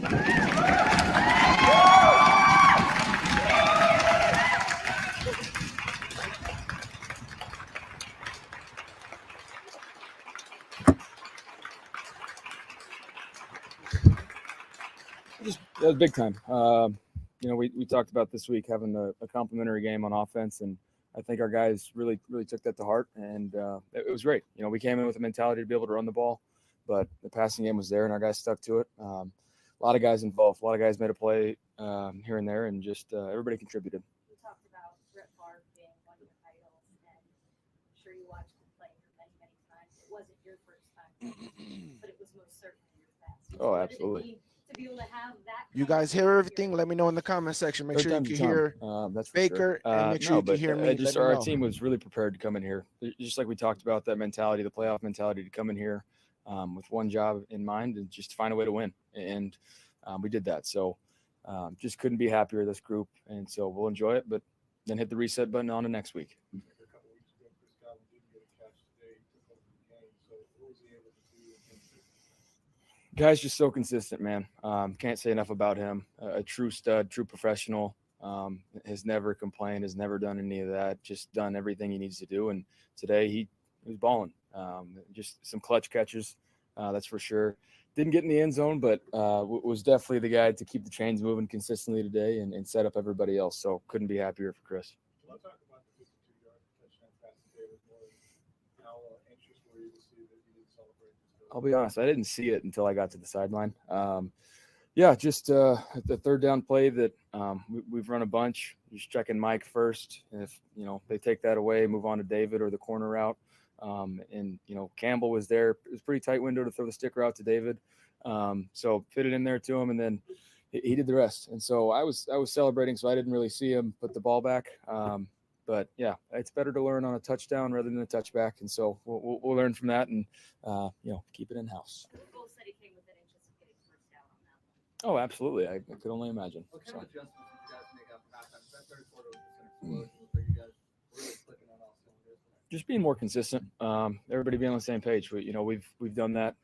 That was big time. We talked about this week having a complimentary game on offense, and I think our guys really took that to heart, and it was great. We came in with a mentality to be able to run the ball, but the passing game was there, and our guys stuck to it. A lot of guys involved. A lot of guys made a play here and there, and just everybody contributed. You talked about Brett Favre being one of your idols, and I'm sure you watched him play many, many times. It wasn't your first time, but it was most certainly your best. Oh, absolutely. To be able to have that. You guys hear everything? Let me know in the comment section. Make sure you can hear that's Baker, and make sure you can hear me. Our team was really prepared to come in here. Just like we talked about, that mentality, the playoff mentality, to come in here with one job in mind and just find a way to win. And we did that. So just couldn't be happier, this group. And so we'll enjoy it, but then hit the reset button on to next week. Guy's just so consistent, man. Can't say enough about him. A true stud, true professional. Has never complained, has never done any of that. Just done everything he needs to do. And today he was balling. Just some clutch catches, that's for sure. Didn't get in the end zone, but was definitely the guy to keep the chains moving consistently today and set up everybody else. So couldn't be happier for Chris. Well, talk about the 52-yard touchdown pass to David Moore. How anxious were you to see that you didn't celebrate this? I'll be honest, I didn't see it until I got to the sideline. Just the third down play that we've run a bunch. Just checking Mike first. And if they take that away, move on to David or the corner route. Campbell was there. It was a pretty tight window to throw the sticker out to David. So fit it in there to him, and then he did the rest. And so I was celebrating, so I didn't really see him put the ball back. But yeah, it's better to learn on a touchdown rather than a touchback. And so we'll learn from that and keep it in house. Cole said he came within inches of getting first down on that one. Oh, absolutely. I could only imagine. What kind of adjustments did you guys make after halftime? That third quarter was just an explosion. Were you guys really clicking on all cylinders? Just being more consistent. Everybody being on the same page. We've done that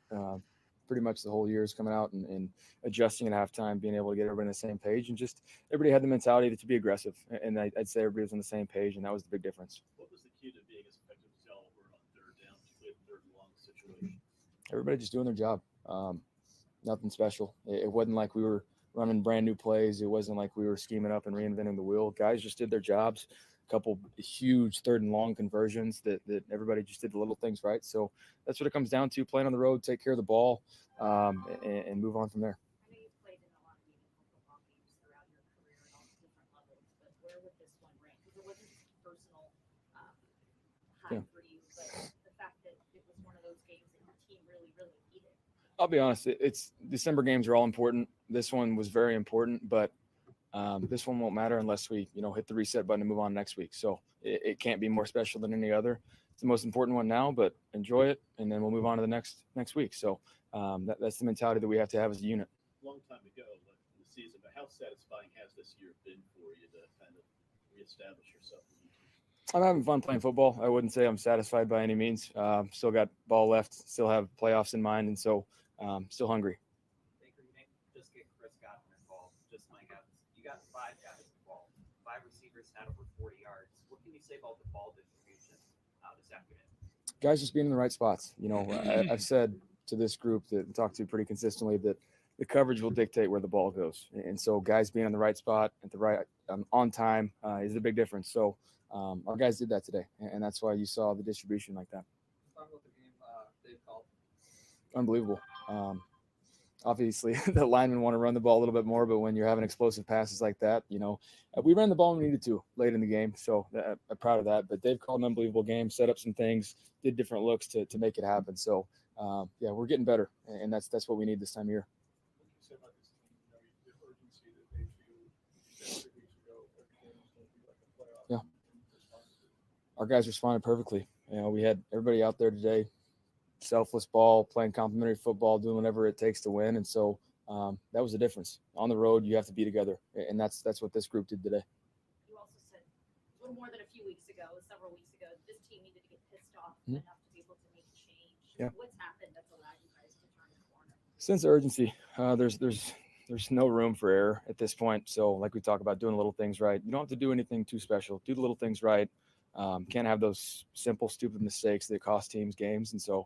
pretty much the whole year, is coming out and adjusting at halftime, being able to get everybody on the same page, and just everybody had the mentality to be aggressive. And I'd say everybody was on the same page, and that was the big difference. What was the key to being as effective as y'all were on third down, particularly third and long situation? Everybody just doing their job. Nothing special. It wasn't like we were running brand new plays. It wasn't like we were scheming up and reinventing the wheel. Guys just did their jobs. A couple huge third and long conversions that everybody just did the little things right. So that's what it comes down to: playing on the road, take care of the ball, and move on from there. I know you've played in a lot of meaningful football games throughout your career at all different levels, but where would this one rank? Because it wasn't just a personal high for you, but the fact that it was one of those games that your team really, really needed. I'll be honest, it's December games are all important. This one was very important, but this one won't matter unless we, hit the reset button and move on next week. So it can't be more special than any other. It's the most important one now, but enjoy it, and then we'll move on to the next week. So that's the mentality that we have to have as a unit. Long time ago in the season, but how satisfying has this year been for you to kind of reestablish yourself? I'm having fun playing football. I wouldn't say I'm satisfied by any means. Still got ball left, still have playoffs in mind, and so still hungry. Baker, you didn't just get Chris Godwin involved, just Mike Evans. You got 5 guys involved. 5 receivers had over 40 yards. What can you say about the ball distribution this afternoon? Guys just being in the right spots. I've said to this group that I talk to pretty consistently that the coverage will dictate where the ball goes. And so guys being on the right spot at the right on time is a big difference. So our guys did that today, and that's why you saw the distribution like that. Let's talk about the game they've called. Unbelievable. Obviously, the linemen want to run the ball a little bit more, but when you're having explosive passes like that, we ran the ball when we needed to late in the game. So I'm proud of that. But they've called an unbelievable game, set up some things, did different looks to make it happen. So, we're getting better, and that's what we need this time of year. What can you say about this team? The urgency that they feel 3 weeks ago, everything was going to be like a playoff. Yeah. Our guys responded perfectly. We had everybody out there today, selfless ball, playing complimentary football, doing whatever it takes to win. And so that was the difference. On the road, you have to be together, and that's what this group did today. You also said a little more than a few weeks ago, several weeks ago, this team needed to get pissed off enough to be able to make a change. Yeah. What's happened that's allowed you guys to turn the corner? Sense of urgency. There's there's no room for error at this point. So like we talk about doing little things right, you don't have to do anything too special. Do the little things right. Can't have those simple, stupid mistakes that cost teams games. And so,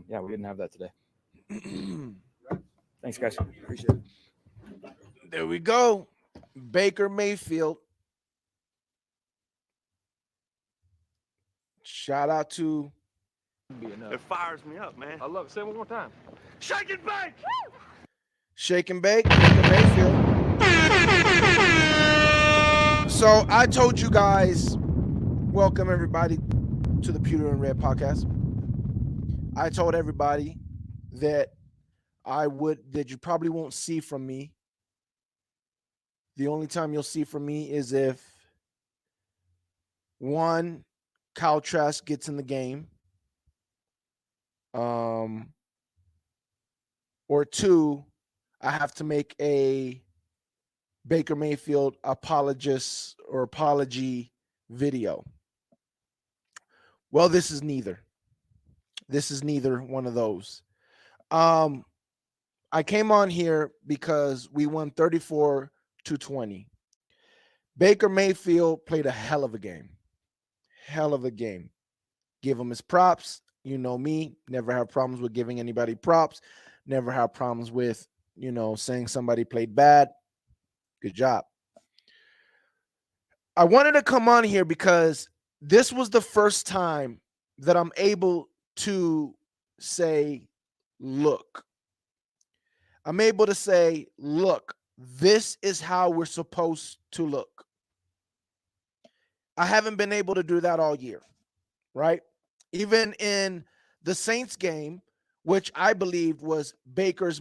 yeah, we didn't have that today. Thanks, guys. Appreciate it. There we go. Baker Mayfield. Shout out to. It fires me up, man. I love it. Say it one more time. Shake and bake! Shake and Bake, Baker Mayfield. So I told you guys, welcome everybody to the Pewter and Red podcast. I told everybody that you probably won't see from me. The only time you'll see from me is if one, Kyle Trask gets in the game. Or two, I have to make a Baker Mayfield apology video. Well, this is neither. This is neither one of those. I came on here because we won 34-20. Baker Mayfield played a hell of a game. Hell of a game. Give him his props. You know me, never have problems with giving anybody props. Never have problems with, saying somebody played bad. Good job. I wanted to come on here because this was the first time that I'm able to say, look. I'm able to say, look, this is how we're supposed to look. I haven't been able to do that all year, right? Even in the Saints game, which I believed was Baker's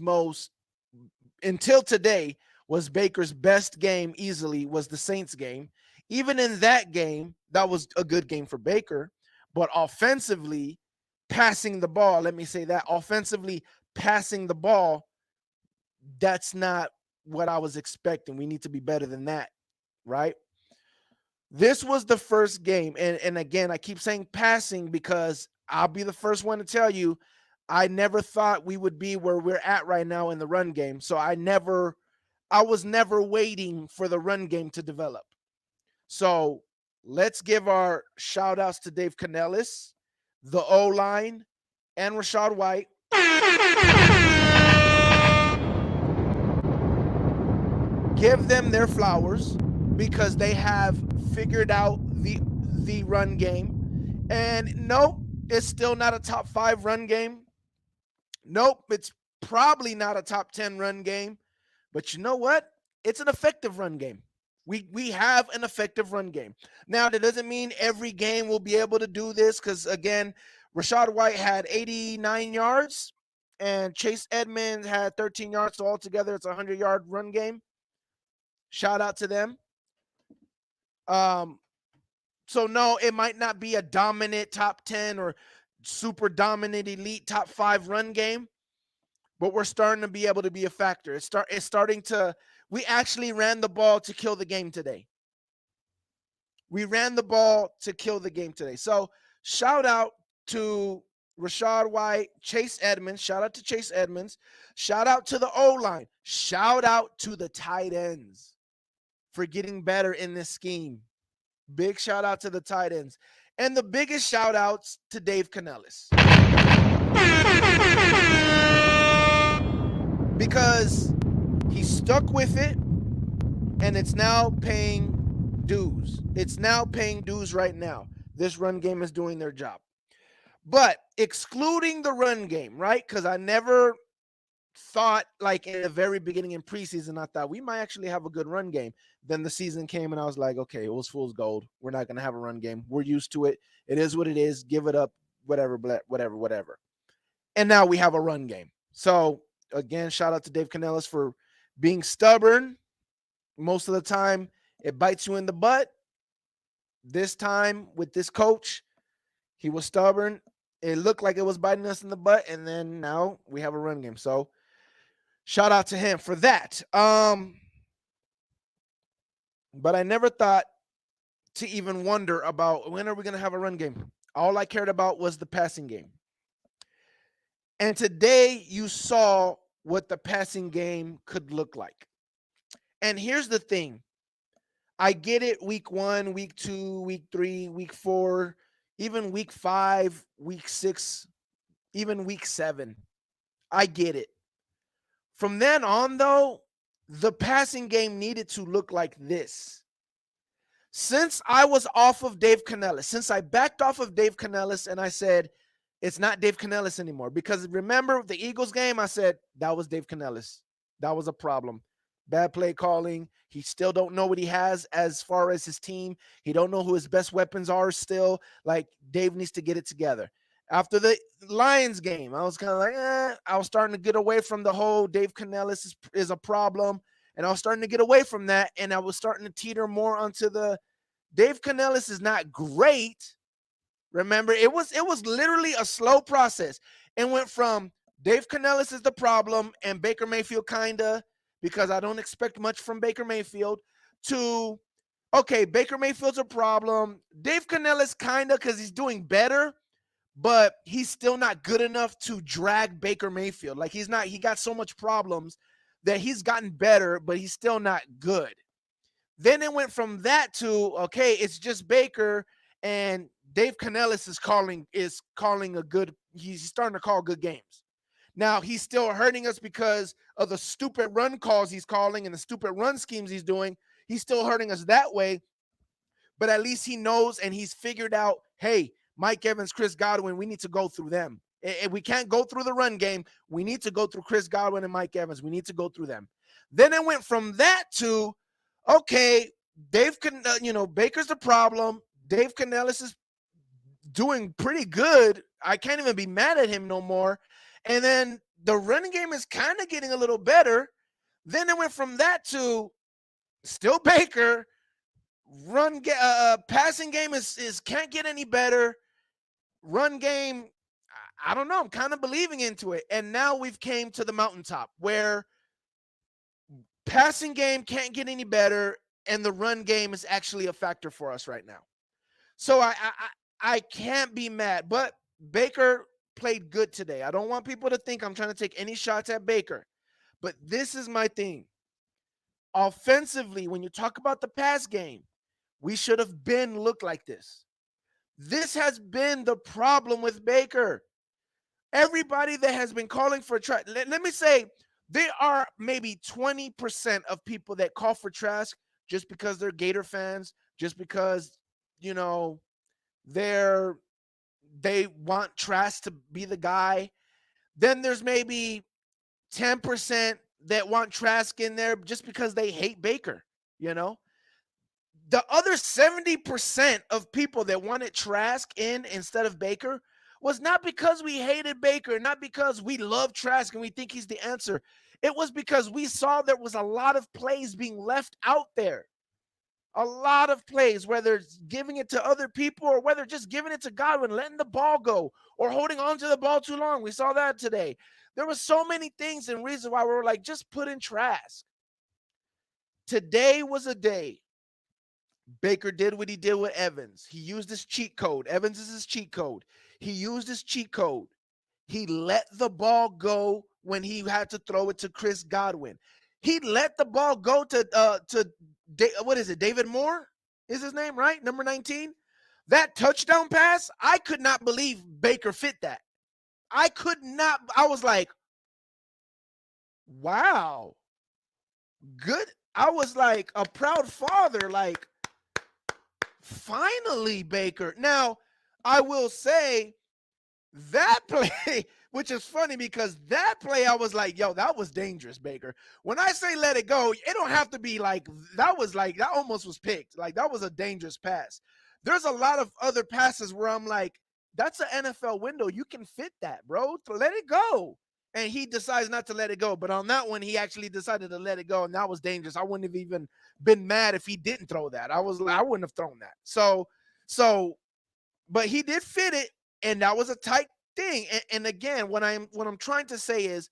until today, was Baker's best game easily, was the Saints game. Even in that game, that was a good game for Baker. But offensively, passing the ball, let me say that, offensively passing the ball, that's not what I was expecting. We need to be better than that, right? This was the first game. And again, I keep saying passing because I'll be the first one to tell you, I never thought we would be where we're at right now in the run game. So I was never waiting for the run game to develop. So let's give our shout outs to Dave Canellis, the O-line, and Rachaad White. Give them their flowers because they have figured out the run game. And no, it's still not a top 5 run game. Nope, it's probably not a top 10 run game. But you know what? It's an effective run game. We have an effective run game. Now, that doesn't mean every game will be able to do this because, again, Rachaad White had 89 yards and Chase Edmonds had 13 yards. So altogether, it's a 100-yard run game. Shout out to them. So, no, it might not be a dominant top 10 or super dominant elite top 5 run game, but we're starting to be able to be a factor. It's starting to – we actually ran the ball to kill the game today. We ran the ball to kill the game today. So, shout out to Rachaad White, Chase Edmonds. Shout out to Chase Edmonds. Shout out to the O-line. Shout out to the tight ends for getting better in this scheme. Big shout out to the tight ends. And the biggest shout outs to Dave Canellis. Because he stuck with it and it's now paying dues. It's now paying dues right now. This run game is doing their job. But excluding the run game, right? Because I never thought, like in the very beginning in preseason, I thought we might actually have a good run game. Then the season came and I was like, okay, it was fool's gold. We're not going to have a run game. We're used to it. It is what it is. Give it up, whatever. And now we have a run game. So again, shout out to Dave Canellis for being stubborn. Most of the time it bites you in the butt. This time with this coach, he was stubborn. It looked like it was biting us in the butt. And then now we have a run game. So shout out to him for that. But I never thought to even wonder about when are we going to have a run game. All I cared about was the passing game. And today you saw what the passing game could look like. And here's the thing. I get it week 1, week 2, week 3, week 4, even week 5, week 6, even week 7. I get it. From then on, though, the passing game needed to look like this. Since I was off of Dave Canellis, since I backed off of Dave Canellis and I said, it's not Dave Canellis anymore. Because remember the Eagles game, I said, that was Dave Canellis. That was a problem. Bad play calling. He still don't know what he has as far as his team. He don't know who his best weapons are still. Like, Dave needs to get it together. After the Lions game, I was kind of like, I was starting to get away from the whole Dave Canellis is a problem. And I was starting to get away from that. And I was starting to teeter more onto the Dave Canellis is not great. Remember, it was literally a slow process. It went from Dave Canellis is the problem and Baker Mayfield kinda, because I don't expect much from Baker Mayfield, to, okay, Baker Mayfield's a problem. Dave Canellis kinda, because he's doing better, but he's still not good enough to drag Baker Mayfield. Like, he got so much problems that he's gotten better, but he's still not good. Then it went from that to, okay, it's just Baker, and Dave Canellis is calling a good, he's starting to call good games. Now, he's still hurting us because of the stupid run calls he's calling and the stupid run schemes he's doing. He's still hurting us that way, but at least he knows and he's figured out, hey, Mike Evans, Chris Godwin, we need to go through them. We can't go through the run game. We need to go through Chris Godwin and Mike Evans. We need to go through them. Then it went from that to, okay, Baker's the problem. Dave Canellis is doing pretty good. I can't even be mad at him no more. And then the running game is kind of getting a little better. Then it went from that to still Baker. Passing game is can't get any better. Run game, I don't know. I'm kind of believing into it. And now we've came to the mountaintop where passing game can't get any better, and the run game is actually a factor for us right now. So I can't be mad, but Baker played good today. I don't want people to think I'm trying to take any shots at Baker, but this is my thing. Offensively, when you talk about the pass game, we should have looked like this. This has been the problem with Baker. Everybody that has been calling for Trask, let me say, there are maybe 20% of people that call for Trask just because they're Gator fans, just because, they want Trask to be the guy. Then there's maybe 10% that want Trask in there just because they hate Baker, The other 70% of people that wanted Trask in instead of Baker was not because we hated Baker, not because we love Trask and we think he's the answer. It was because we saw there was a lot of plays being left out there. A lot of plays, whether it's giving it to other people or whether just giving it to Godwin, letting the ball go or holding on to the ball too long. We saw that today. There were so many things and reasons why we were like, just put in Trask. Today was a day. Baker did what he did with Evans. He used his cheat code. Evans is his cheat code. He used his cheat code. He let the ball go when he had to throw it to Chris Godwin. He let the ball go to what is it? David Moore is his name, right? Number 19. That touchdown pass, I could not believe Baker fit that. I could not. I was like, wow, good. I was like a proud father, like, finally, Baker. Now, I will say that play, which is funny because that play, I was like, yo, that was dangerous, Baker. When I say let it go, it don't have to be like, that almost was picked. Like, that was a dangerous pass. There's a lot of other passes where I'm like, that's an NFL window. You can fit that, bro. Let it go. And he decides not to let it go. But on that one, he actually decided to let it go, and that was dangerous. I wouldn't have even been mad if he didn't throw that. I wouldn't have thrown that. So, but he did fit it, and that was a tight thing. And again, what I'm trying to say is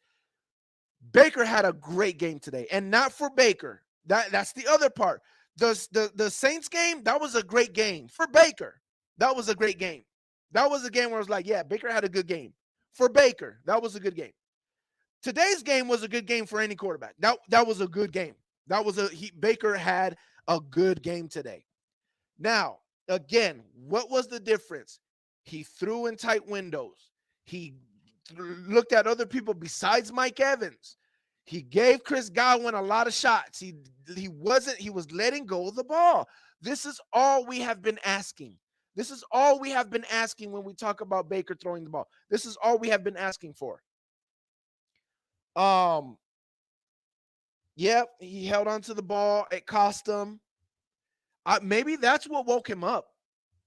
Baker had a great game today, and not for Baker. That's the other part. The Saints game, that was a great game. For Baker, that was a great game. That was a game where I was like, yeah, Baker had a good game. For Baker, that was a good game. Today's game was a good game for any quarterback. That was a good game. Baker had a good game today. Now, again, what was the difference? He threw in tight windows. He looked at other people besides Mike Evans. He gave Chris Godwin a lot of shots. He was letting go of the ball. This is all we have been asking. This is all we have been asking when we talk about Baker throwing the ball. This is all we have been asking for. Yep, he held on to the ball. It cost him. Maybe that's what woke him up.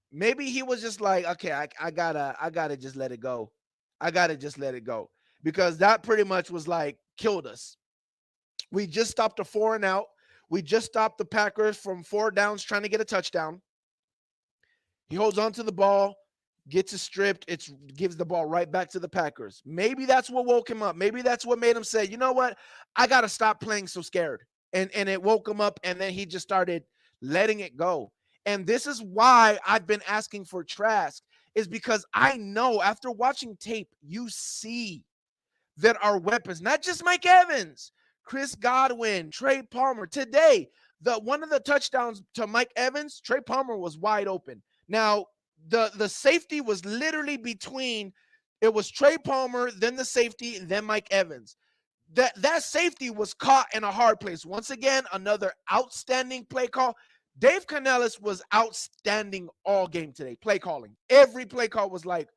Maybe he was just like, okay, I gotta just let it go. I gotta just let it go, because that pretty much was like killed us. We just stopped a 4 and out. We just stopped the Packers from 4 downs trying to get a touchdown. He holds on to the ball, gets it stripped. It gives the ball right back to the Packers. Maybe that's what woke him up. Maybe that's what made him say, you know what? I got to stop playing so scared. And it woke him up, and then he just started letting it go. And this is why I've been asking for Trask, is because I know after watching tape, you see that our weapons, not just Mike Evans, Chris Godwin, Trey Palmer. Today, one of the touchdowns to Mike Evans, Trey Palmer was wide open. Now, the safety was literally between, it was Trey Palmer, then the safety, then Mike Evans. That safety was caught in a hard place. Once again, another outstanding play call. Dave Canellis was outstanding all game today, play calling. Every play call was like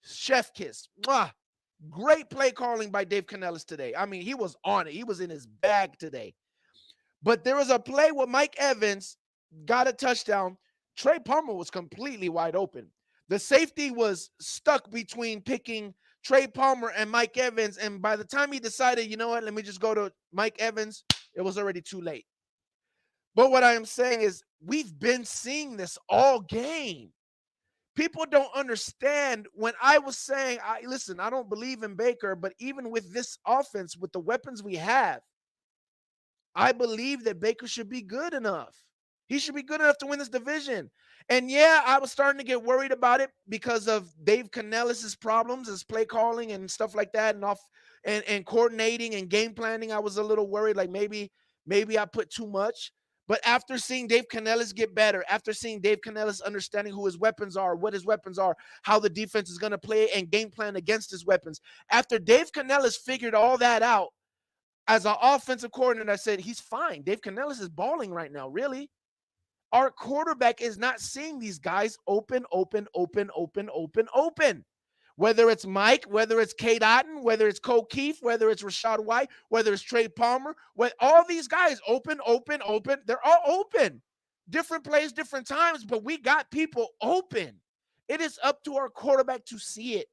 chef kiss. Mwah. Great play calling by Dave Canellis today. I mean, he was on it. He was in his bag today. But there was a play where Mike Evans got a touchdown. Trey Palmer was completely wide open. The safety was stuck between picking Trey Palmer and Mike Evans. And by the time he decided, you know what, let me just go to Mike Evans, it was already too late. But what I am saying is we've been seeing this all game. People don't understand. When I was saying, listen, I don't believe in Baker, but even with this offense, with the weapons we have, I believe that Baker should be good enough. He should be good enough to win this division. And yeah, I was starting to get worried about it because of Dave Canellis' problems as play calling and stuff like that, and coordinating and game planning. I was a little worried, like maybe I put too much. But after seeing Dave Canellis get better, after seeing Dave Canellis understanding who his weapons are, what his weapons are, how the defense is going to play and game plan against his weapons, after Dave Canellis figured all that out, as an offensive coordinator, I said, he's fine. Dave Canellis is balling right now, really. Our quarterback is not seeing these guys open. Whether it's Mike, whether it's Kate Otten, whether it's Cole Keefe, whether it's Rashad White, whether it's Trey Palmer, all these guys open. They're all open. Different plays, different times, but we got people open. It is up to our quarterback to see it.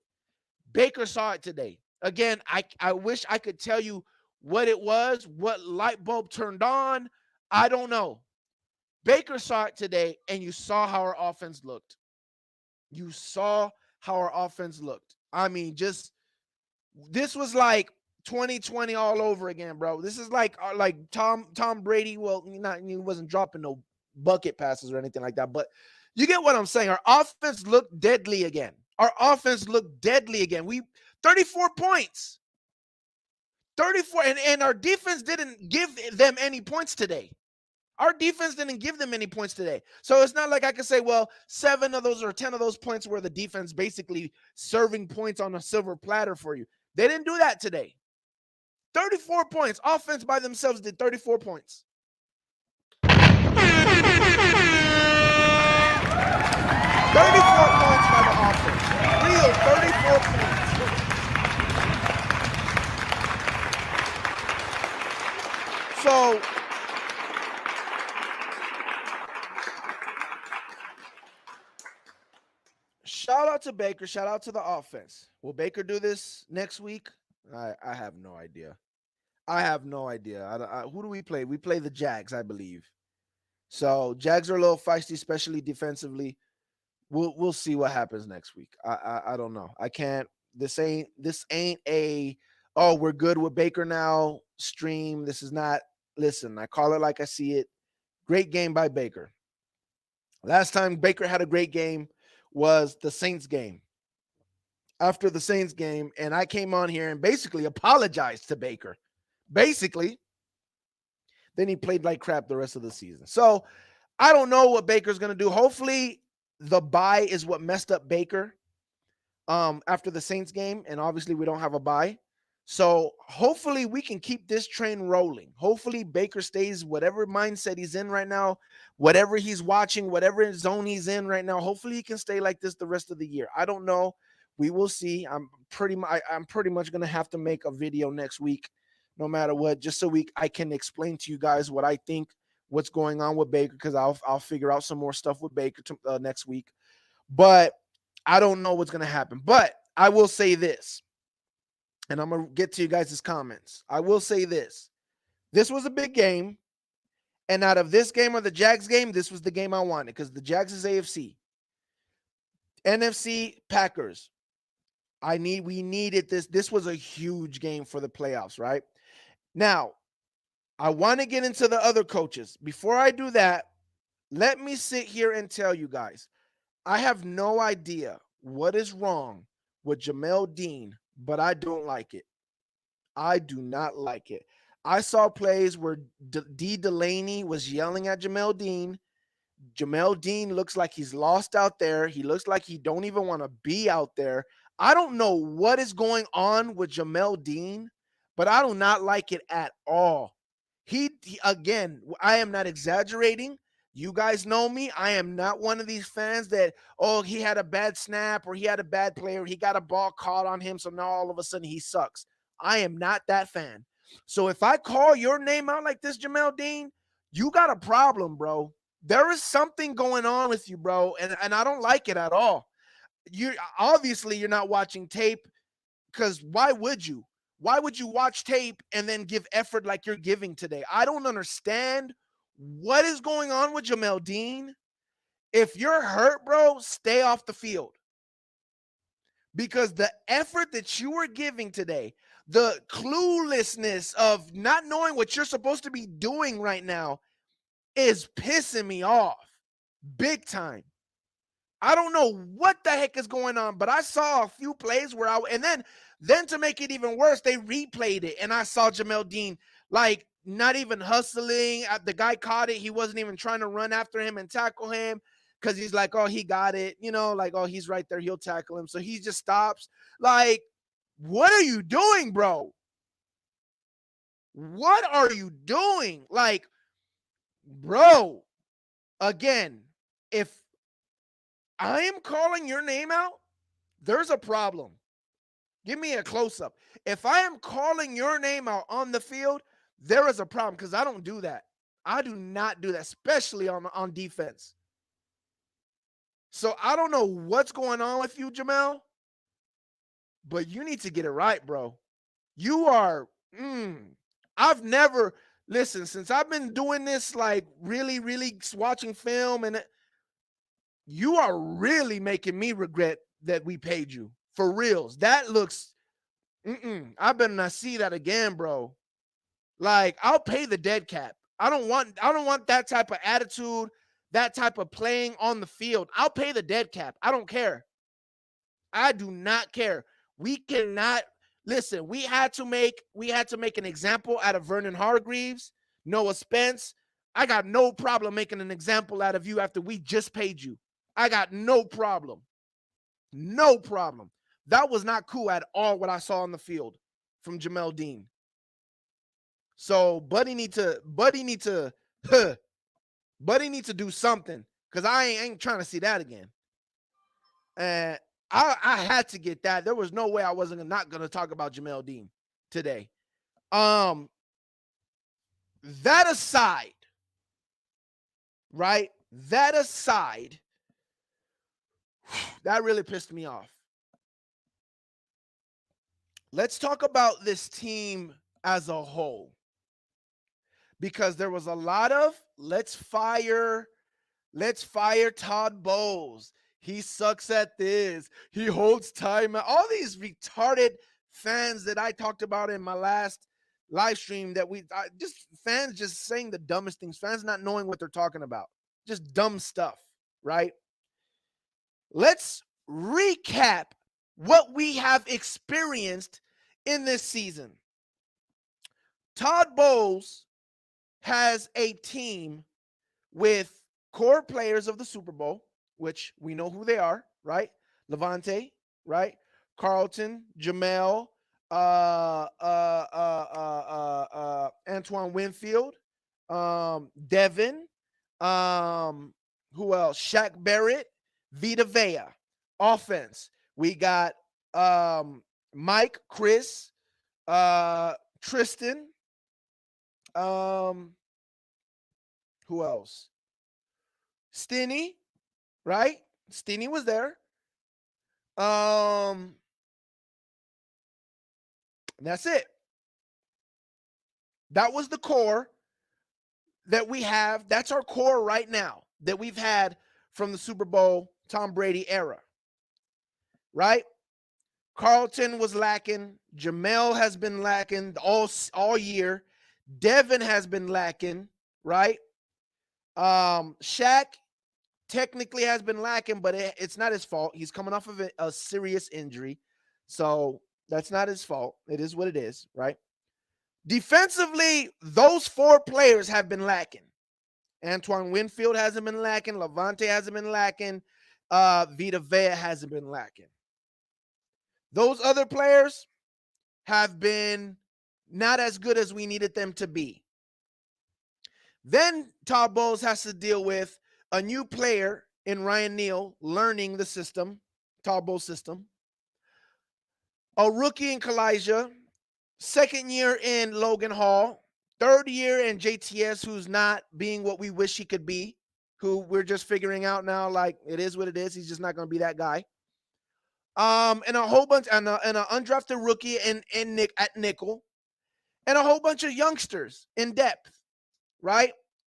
Baker saw it today. Again, I wish I could tell you what it was, what light bulb turned on. I don't know. Baker saw it today, and you saw how our offense looked. You saw how our offense looked. I mean, this was like 2020 all over again, bro. This is like Tom Brady. Well, he wasn't dropping no bucket passes or anything like that, but you get what I'm saying. Our offense looked deadly again. We 34 points. 34, and our defense didn't give them any points today. Our defense didn't give them any points today. So it's not like I can say, well, 7 of those or 10 of those points were the defense basically serving points on a silver platter for you. They didn't do that today. 34 points. Offense by themselves did 34 points. 34 points by the offense. Real 34 points. So shout out to Baker. Shout out to the offense. Will Baker do this next week? I have no idea. Who do we play? We play the Jags, I believe. So Jags are a little feisty, especially defensively. We'll see what happens next week. I don't know. I can't. This ain't a we're good with Baker now stream. This is not. Listen, I call it like I see it. Great game by Baker. Last time Baker had a great game was the Saints game. after the Saints game, and I came on here and basically apologized to Baker. Basically, then he played like crap the rest of the season. So I don't know what Baker's going to do. Hopefully, the bye is what messed up Baker after the Saints game, and obviously we don't have a bye. So hopefully we can keep this train rolling. Hopefully Baker stays whatever mindset he's in right now, whatever he's watching, whatever zone he's in right now. Hopefully he can stay like this the rest of the year. I don't know. We will see. I'm pretty much going to have to make a video next week, no matter what, just so I can explain to you guys what I think, what's going on with Baker, because I'll figure out some more stuff with Baker next week. But I don't know what's going to happen. But I will say this, and I'm going to get to you guys' comments. I will say this. This was a big game. And out of this game or the Jags game, this was the game I wanted, because the Jags is AFC. NFC, Packers. We needed this. This was a huge game for the playoffs, right? Now, I want to get into the other coaches. Before I do that, let me sit here and tell you guys, I have no idea what is wrong with Jamel Dean, but I don't like it. I do not like it. I saw plays where D. Delaney was yelling at Jamel Dean. Jamel Dean looks like he's lost out there. He looks like he don't even want to be out there. I don't know what is going on with Jamel Dean, but I do not like it at all. He again, I am not exaggerating. You guys know me. I am not one of these fans that, oh, he had a bad snap or he had a bad play or he got a ball caught on him, so now all of a sudden he sucks. I am not that fan. So if I call your name out like this, Jamel Dean, you got a problem, bro. There is something going on with you, bro, and I don't like it at all. You're not watching tape, because why would you? Why would you watch tape and then give effort like you're giving today? I don't understand what is going on with Jamel Dean. If you're hurt, bro, stay off the field. Because the effort that you were giving today, the cluelessness of not knowing what you're supposed to be doing right now is pissing me off big time. I don't know what the heck is going on, but I saw a few plays where and then to make it even worse, they replayed it, and I saw Jamel Dean like not even hustling. The guy caught it. He wasn't even trying to run after him and tackle him, because he's like, oh, he got it. Like, oh, he's right there. He'll tackle him. So he just stops. Like, what are you doing, bro? What are you doing? Like, bro, again, if I am calling your name out, there's a problem. Give me a close-up. If I am calling your name out on the field, there is a problem, because I don't do that. I do not do that, especially on defense. So I don't know what's going on with you, Jamel, but you need to get it right, bro. You are, I've never, listen, since I've been doing this, like really, really watching film, and you are really making me regret that we paid you. For reals. That looks, I better not see that again, bro. Like, I'll pay the dead cap. I don't want that type of attitude, that type of playing on the field. I'll pay the dead cap. I don't care. I do not care. We cannot listen. We had to make an example out of Vernon Hargreaves, Noah Spence. I got no problem making an example out of you after we just paid you. I got no problem. No problem. That was not cool at all, what I saw on the field from Jamel Dean. So Buddy need to do something, because I ain't trying to see that again. And I had to get that. There was no way I wasn't not going to talk about Jamel Dean today. That aside, right? That aside, that really pissed me off. Let's talk about this team as a whole, because there was a lot of let's fire Todd Bowles. He sucks at this. He holds time. All these retarded fans that I talked about in my last live stream, that fans just saying the dumbest things, fans not knowing what they're talking about. Just dumb stuff, right? Let's recap what we have experienced in this season. Todd Bowles has a team with core players of the Super Bowl, which we know who they are, right? Levante, right? Carlton, Jamel, Antoine Winfield, Devin, who else? Shaq Barrett, Vita Vea. Offense, we got Mike, Chris, Tristan, who else? Stinny, right? Stinny was there. That's it. That was the core that we have. That's our core right now that we've had from the Super Bowl Tom Brady era. Right? Carlton was lacking. Jamel has been lacking all year. Devin has been lacking, right? Shaq technically has been lacking, but it's not his fault. He's coming off of a serious injury. So that's not his fault. It is what it is, right? Defensively, those four players have been lacking. Antoine Winfield hasn't been lacking. Levante hasn't been lacking. Vita Vea hasn't been lacking. Those other players have been not as good as we needed them to be. Then Todd Bowles has to deal with a new player in Ryan Neal learning the system, Todd Bowles system. A rookie in Kalijah, second year in Logan Hall, third year in JTS, who's not being what we wish he could be, who we're just figuring out now, like it is what it is. He's just not going to be that guy. And a whole bunch, and an undrafted rookie at nickel, and a whole bunch of youngsters in depth, right?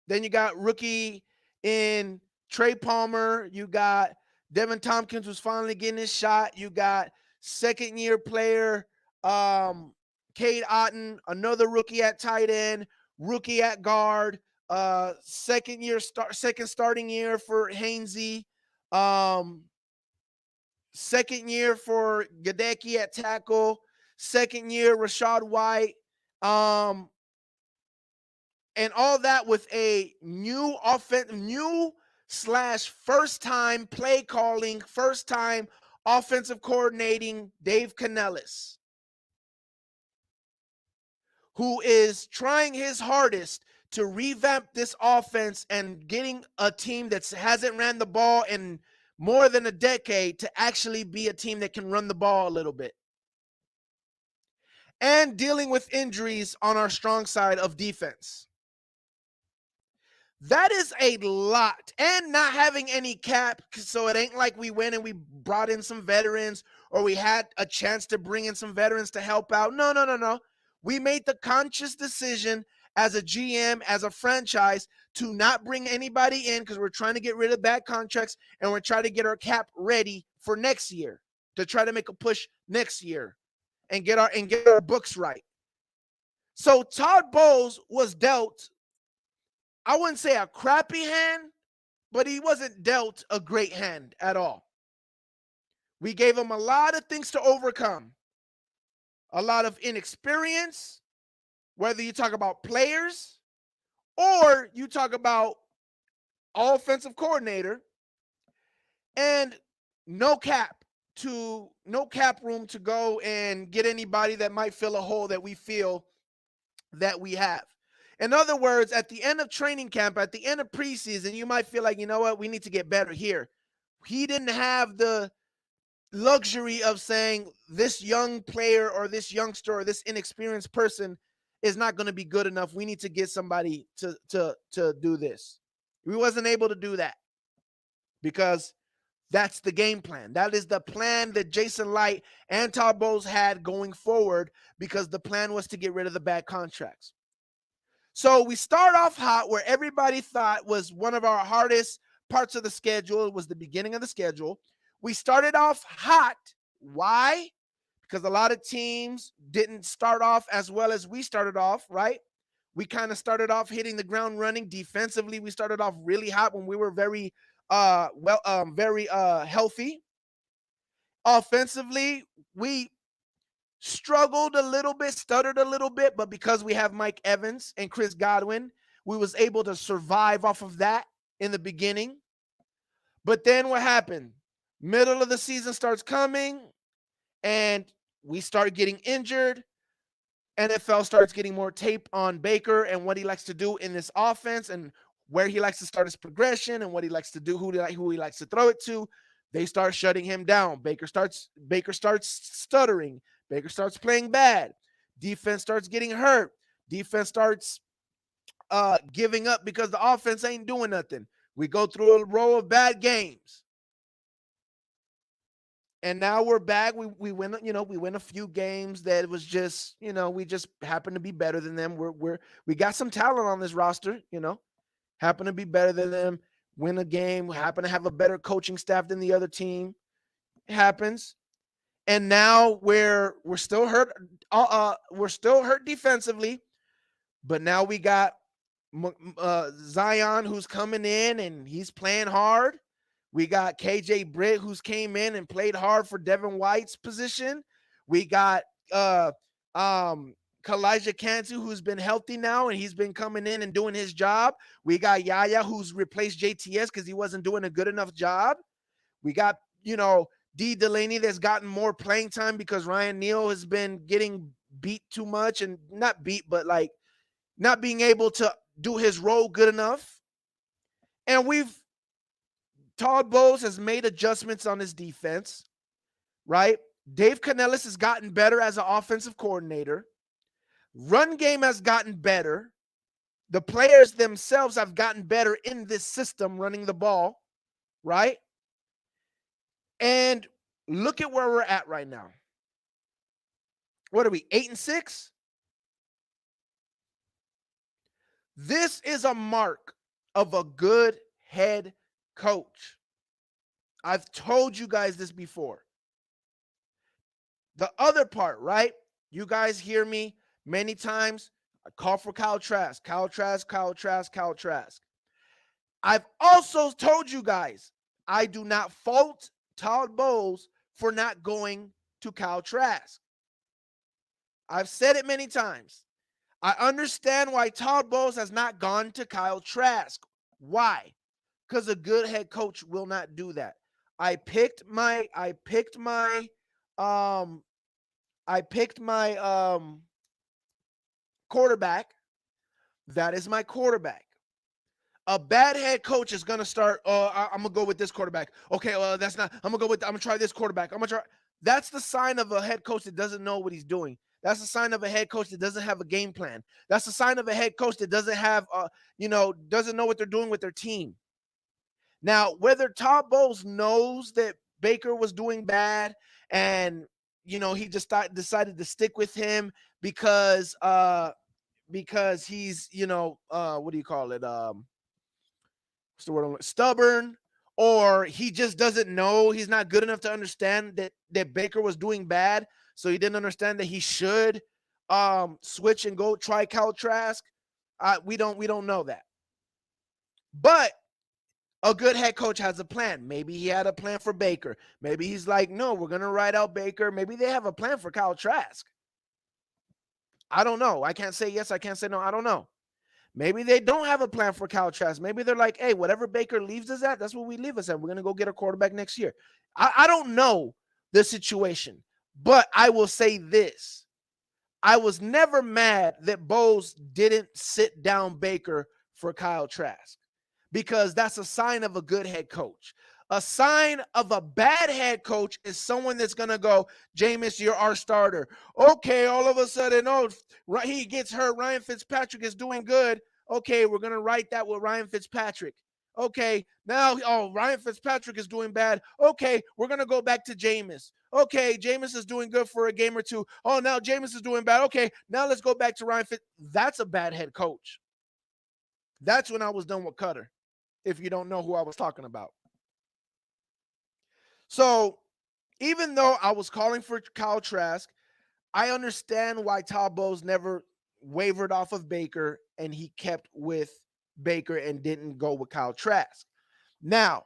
Then you got rookie in Trey Palmer. You got Devin Tompkins, who's finally getting his shot. You got second year player Cade Otton, another rookie at tight end, rookie at guard, second starting year for Hainsey, second year for Gadecki at tackle, second year Rashad White, and all that with a new first time play calling, first time offensive coordinating Dave Canellis, who is trying his hardest to revamp this offense and getting a team that hasn't ran the ball in more than a decade to actually be a team that can run the ball a little bit. And dealing with injuries on our strong side of defense. That is a lot. And not having any cap, so it ain't like we went and we brought in some veterans or we had a chance to bring in some veterans to help out. No. We made the conscious decision as a GM, as a franchise, to not bring anybody in because we're trying to get rid of bad contracts and we're trying to get our cap ready for next year, to try to make a push next year and get our books right. So Todd Bowles was dealt, I wouldn't say a crappy hand, but he wasn't dealt a great hand at all. We gave him a lot of things to overcome. A lot of inexperience, whether you talk about players or you talk about offensive coordinator, and no cap room to go and get anybody that might fill a hole that we feel that we have. In other words, at the end of training camp, at the end of preseason, you might feel like, you know what, we need to get better here. He didn't have the luxury of saying this young player or this youngster or this inexperienced person is not going to be good enough. We need to get somebody to do this. We wasn't able to do that because that's the game plan. That is the plan that Jason Light and Todd Bowles had going forward, because the plan was to get rid of the bad contracts. So we start off hot, where everybody thought was one of our hardest parts of the schedule. It was the beginning of the schedule. We started off hot. Why? Because a lot of teams didn't start off as well as we started off, right? We kind of started off hitting the ground running. Defensively, we started off really hot when we were very healthy. Offensively, we struggled a little bit, stuttered a little bit, but because we have Mike Evans and Chris Godwin, we was able to survive off of that in the beginning. But then what happened? Middle of the season starts coming, and we start getting injured. NFL starts getting more tape on Baker and what he likes to do in this offense and where he likes to start his progression and what he likes to do, who he likes to throw it to. They start shutting him down. Baker starts stuttering. Baker starts playing bad. Defense starts getting hurt. Defense starts giving up because the offense ain't doing nothing. We go through a row of bad games. And now we're back. We win, we win a few games that was just, we just happen to be better than them. We got some talent on this roster, happen to be better than them, win a game, happen to have a better coaching staff than the other team. It happens. And now we're still hurt. We're still hurt defensively, but now we got Zion who's coming in and he's playing hard. We got KJ Britt who's came in and played hard for Devin White's position. We got Kalijah Kantu who's been healthy now and he's been coming in and doing his job. We got Yaya who's replaced JTS because he wasn't doing a good enough job. We got, D. Delaney that's gotten more playing time because Ryan Neal has been getting beat too much and not beat, but like not being able to do his role good enough. And Todd Bowles has made adjustments on his defense, right? Dave Canellis has gotten better as an offensive coordinator. Run game has gotten better. The players themselves have gotten better in this system running the ball, right? And look at where we're at right now. What are we, 8-6? This is a mark of a good head coach. I've told you guys this before. The other part, right? You guys hear me many times. I call for Kyle Trask, Kyle Trask, Kyle Trask, Kyle Trask. I've also told you guys, I do not fault Todd Bowles for not going to Kyle Trask. I've said it many times. I understand why Todd Bowles has not gone to Kyle Trask. Why? Because a good head coach will not do that. I picked my quarterback. That is my quarterback. A bad head coach is gonna start. I'm gonna go with this quarterback. Okay, that's not. I'm gonna try this quarterback. That's the sign of a head coach that doesn't know what he's doing. That's a sign of a head coach that doesn't have a game plan. That's a sign of a head coach that doesn't have, doesn't know what they're doing with their team. Now, whether Todd Bowles knows that Baker was doing bad and, he just decided to stick with him because he's, what do you call it? What's the word? Stubborn, or he just doesn't know. He's not good enough to understand that Baker was doing bad. So he didn't understand that he should switch and go try Kyle Trask. We don't know that. But a good head coach has a plan. Maybe he had a plan for Baker. Maybe he's like, no, we're going to ride out Baker. Maybe they have a plan for Kyle Trask. I don't know. I can't say yes. I can't say no. I don't know. Maybe they don't have a plan for Kyle Trask. Maybe they're like, hey, whatever Baker leaves us at, that's what we leave us at. We're going to go get a quarterback next year. I don't know the situation, but I will say this. I was never mad that Bowles didn't sit down Baker for Kyle Trask because that's a sign of a good head coach. A sign of a bad head coach is someone that's going to go, Jameis, you're our starter. Okay, all of a sudden, he gets hurt. Ryan Fitzpatrick is doing good. Okay, we're going to write that with Ryan Fitzpatrick. Okay, now, Ryan Fitzpatrick is doing bad. Okay, we're going to go back to Jameis. Okay, Jameis is doing good for a game or two. Oh, now Jameis is doing bad. Okay, now let's go back to Ryan Fitz. That's a bad head coach. That's when I was done with Cutter, if you don't know who I was talking about. So even though I was calling for Kyle Trask, I understand why Todd Bowles never wavered off of Baker and he kept with Baker and didn't go with Kyle Trask. Now,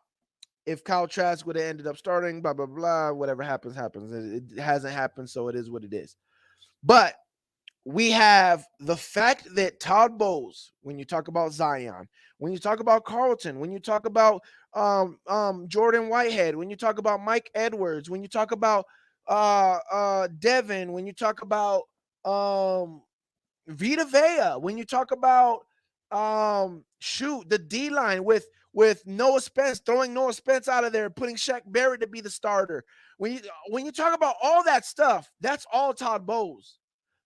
if Kyle Trask would have ended up starting, blah, blah, blah, whatever happens, happens. It hasn't happened, so it is what it is. But we have the fact that Todd Bowles, when you talk about Zion, when you talk about Carlton, when you talk about Jordan Whitehead, when you talk about Mike Edwards, when you talk about Devin, when you talk about Vita Vea, when you talk about the D line with Noah Spence, throwing Noah Spence out of there, putting Shaq Barrett to be the starter. When you talk about all that stuff, that's all Todd Bowles.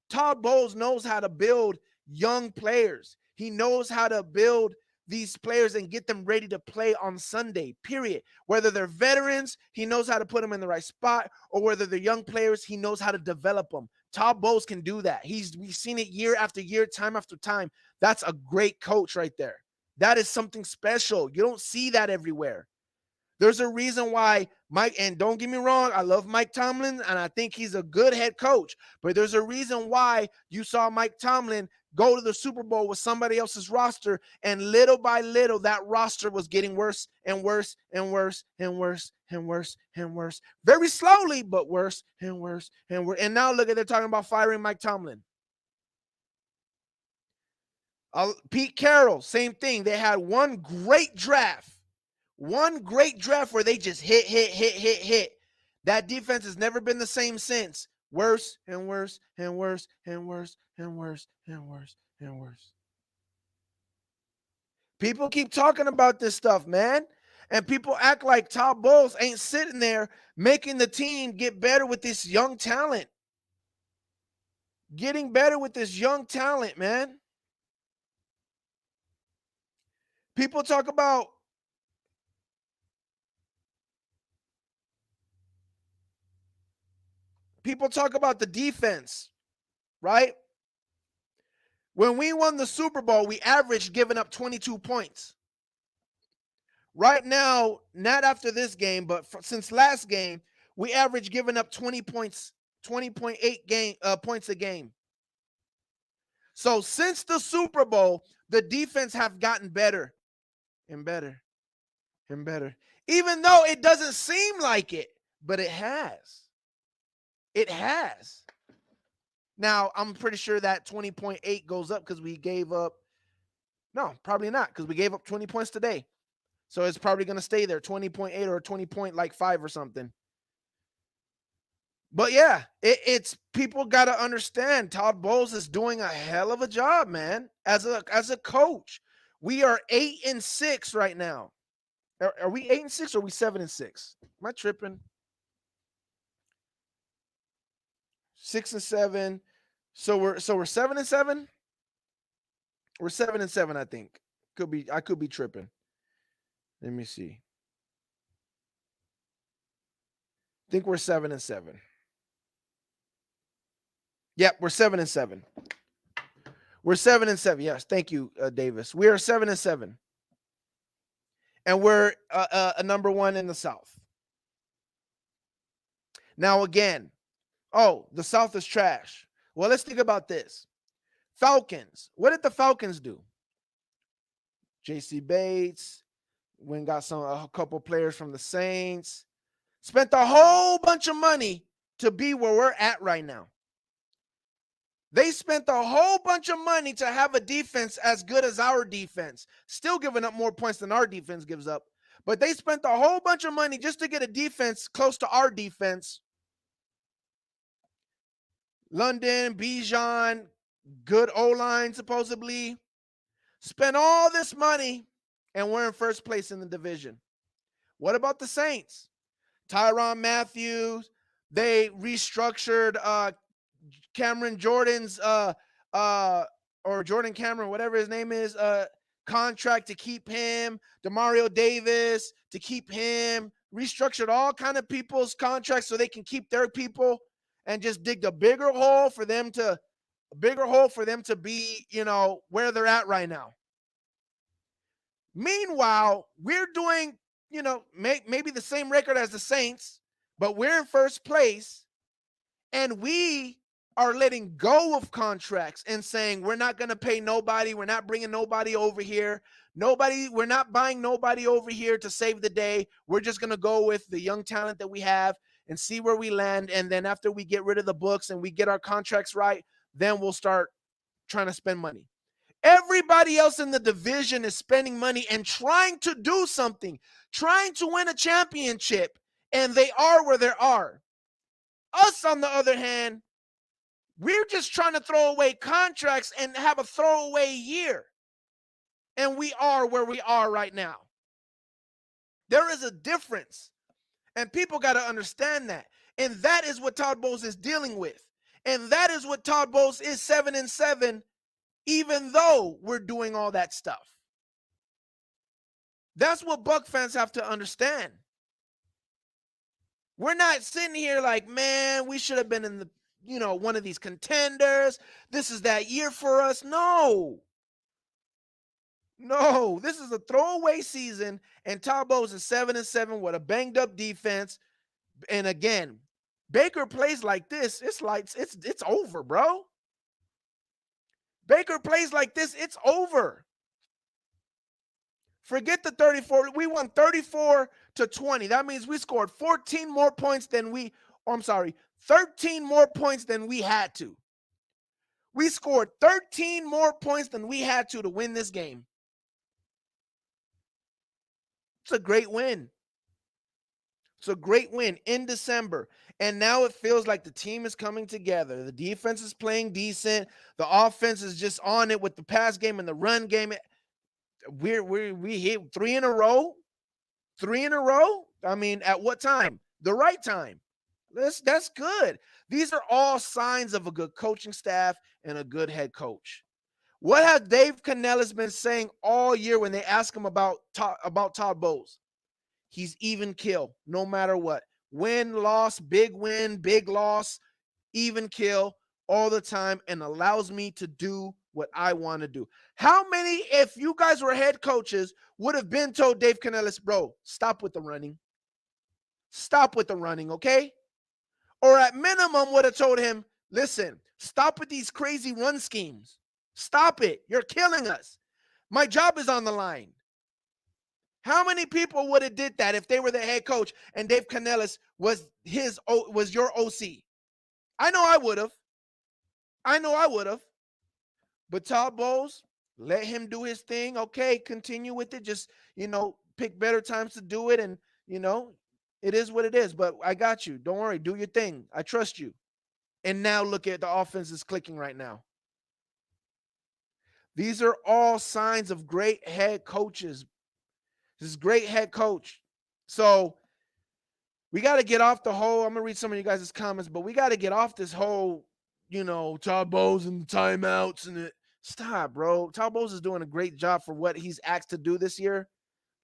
Todd Bowles knows how to build young players. He knows how to build these players and get them ready to play on Sunday, period. Whether they're veterans, he knows how to put them in the right spot, or whether they're young players, he knows how to develop them. Todd Bowles can do that. We've seen it year after year, time after time. That's a great coach right there. That is something special. You don't see that everywhere. There's a reason why Mike, and don't get me wrong, I love Mike Tomlin, and I think he's a good head coach. But there's a reason why you saw Mike Tomlin go to the Super Bowl with somebody else's roster, and little by little, that roster was getting worse and worse and worse and worse and worse and worse. Very slowly, but worse and worse and worse. And now look at, they're talking about firing Mike Tomlin. Pete Carroll, same thing. They had one great draft where they just hit. That defense has never been the same since. Worse and worse and worse and worse and worse and worse and worse. People keep talking about this stuff, man. And people act like Todd Bowles ain't sitting there making the team get better with this young talent. Getting better with this young talent, man. People talk about the defense, right? When we won the Super Bowl, we averaged giving up 22 points. Right now, not after this game, but since last game, we average giving up 20 points, 20.8 points a game. So since the Super Bowl, the defense have gotten better and better and better. Even though it doesn't seem like it, but it has. It has. Now, I'm pretty sure that 20.8 goes up because we gave up. No, probably not, because we gave up 20 points today. So it's probably going to stay there, 20.8 or 20.5 or something. But yeah, it's people got to understand Todd Bowles is doing a hell of a job, man, as a coach. We are 8-6 right now. Are we 8-6 or are we 7-6? Am I tripping? 6-7. So we're 7-7. We're 7-7, I think. I could be tripping. Let me see. I think we're 7-7. Yep, we're 7-7. We're 7-7. Yes, thank you, Davis. We are 7-7, and we're a number one in the South. Now again, the South is trash. Well, let's think about this. Falcons. What did the Falcons do? J.C. Bates, got a couple players from the Saints, spent a whole bunch of money to be where we're at right now. They spent a whole bunch of money to have a defense as good as our defense, still giving up more points than our defense gives up. But they spent a whole bunch of money just to get a defense close to our defense. London, Bijan, good O-line supposedly. Spent all this money, and we're in first place in the division. What about the Saints? Tyrann Mathieu. They restructured Cameron Jordan's or Jordan Cameron, whatever his name is, contract to keep him. Demario Davis to keep him. Restructured all kind of people's contracts so they can keep their people, and just dig a bigger hole for them to be, where they're at right now. Meanwhile, we're doing, maybe the same record as the Saints, but we're in first place, and we are letting go of contracts and saying, we're not going to pay nobody. We're not bringing nobody over here. We're not buying nobody over here to save the day. We're just going to go with the young talent that we have and see where we land. And then after we get rid of the books and we get our contracts right, then we'll start trying to spend money. Everybody else in the division is spending money and trying to do something, trying to win a championship, and they are where they are. Us, on the other hand, we're just trying to throw away contracts and have a throwaway year. And we are where we are right now. There is a difference. And people got to understand that. And that is what Todd Bowles is dealing with. And that is what Todd Bowles is 7-7, even though we're doing all that stuff. That's what Buck fans have to understand. We're not sitting here like, man, we should have been in the, one of these contenders. This is that year for us. No, this is a throwaway season, and Todd Bowles is 7-7 with a banged up defense. And again, Baker plays like this, it's over, bro. Baker plays like this, it's over. Forget the 34. We won 34-20. That means we scored 13 more points than we had to. We scored 13 more points than we had to win this game. It's a great win. It's a great win in December. And now it feels like the team is coming together. The defense is playing decent. The offense is just on it with the pass game and the run game. We hit 3 in a row. 3 in a row. I mean, at what time? The right time. That's good. These are all signs of a good coaching staff and a good head coach. What has Dave Canellis been saying all year when they ask him about Todd Bowles? He's even kill, no matter what. Win, loss, big win, big loss, even kill all the time, and allows me to do what I want to do. How many, if you guys were head coaches, would have been told Dave Canellis, bro, stop with the running? Stop with the running, okay? Or at minimum would have told him, listen, stop with these crazy run schemes. Stop it. You're killing us. My job is on the line. How many people would have did that if they were the head coach and Dave Canellis was your OC? I know I would have. But Todd Bowles, let him do his thing. Okay, continue with it. Just, pick better times to do it. And, it is what it is. But I got you. Don't worry. Do your thing. I trust you. And now look at the offense is clicking right now. These are all signs of great head coaches. This is great head coach. So we got to get off the whole, I'm going to read some of you guys' comments, but we got to get off this whole, Todd Bowles and the timeouts and it. Stop, bro. Todd Bowles is doing a great job for what he's asked to do this year.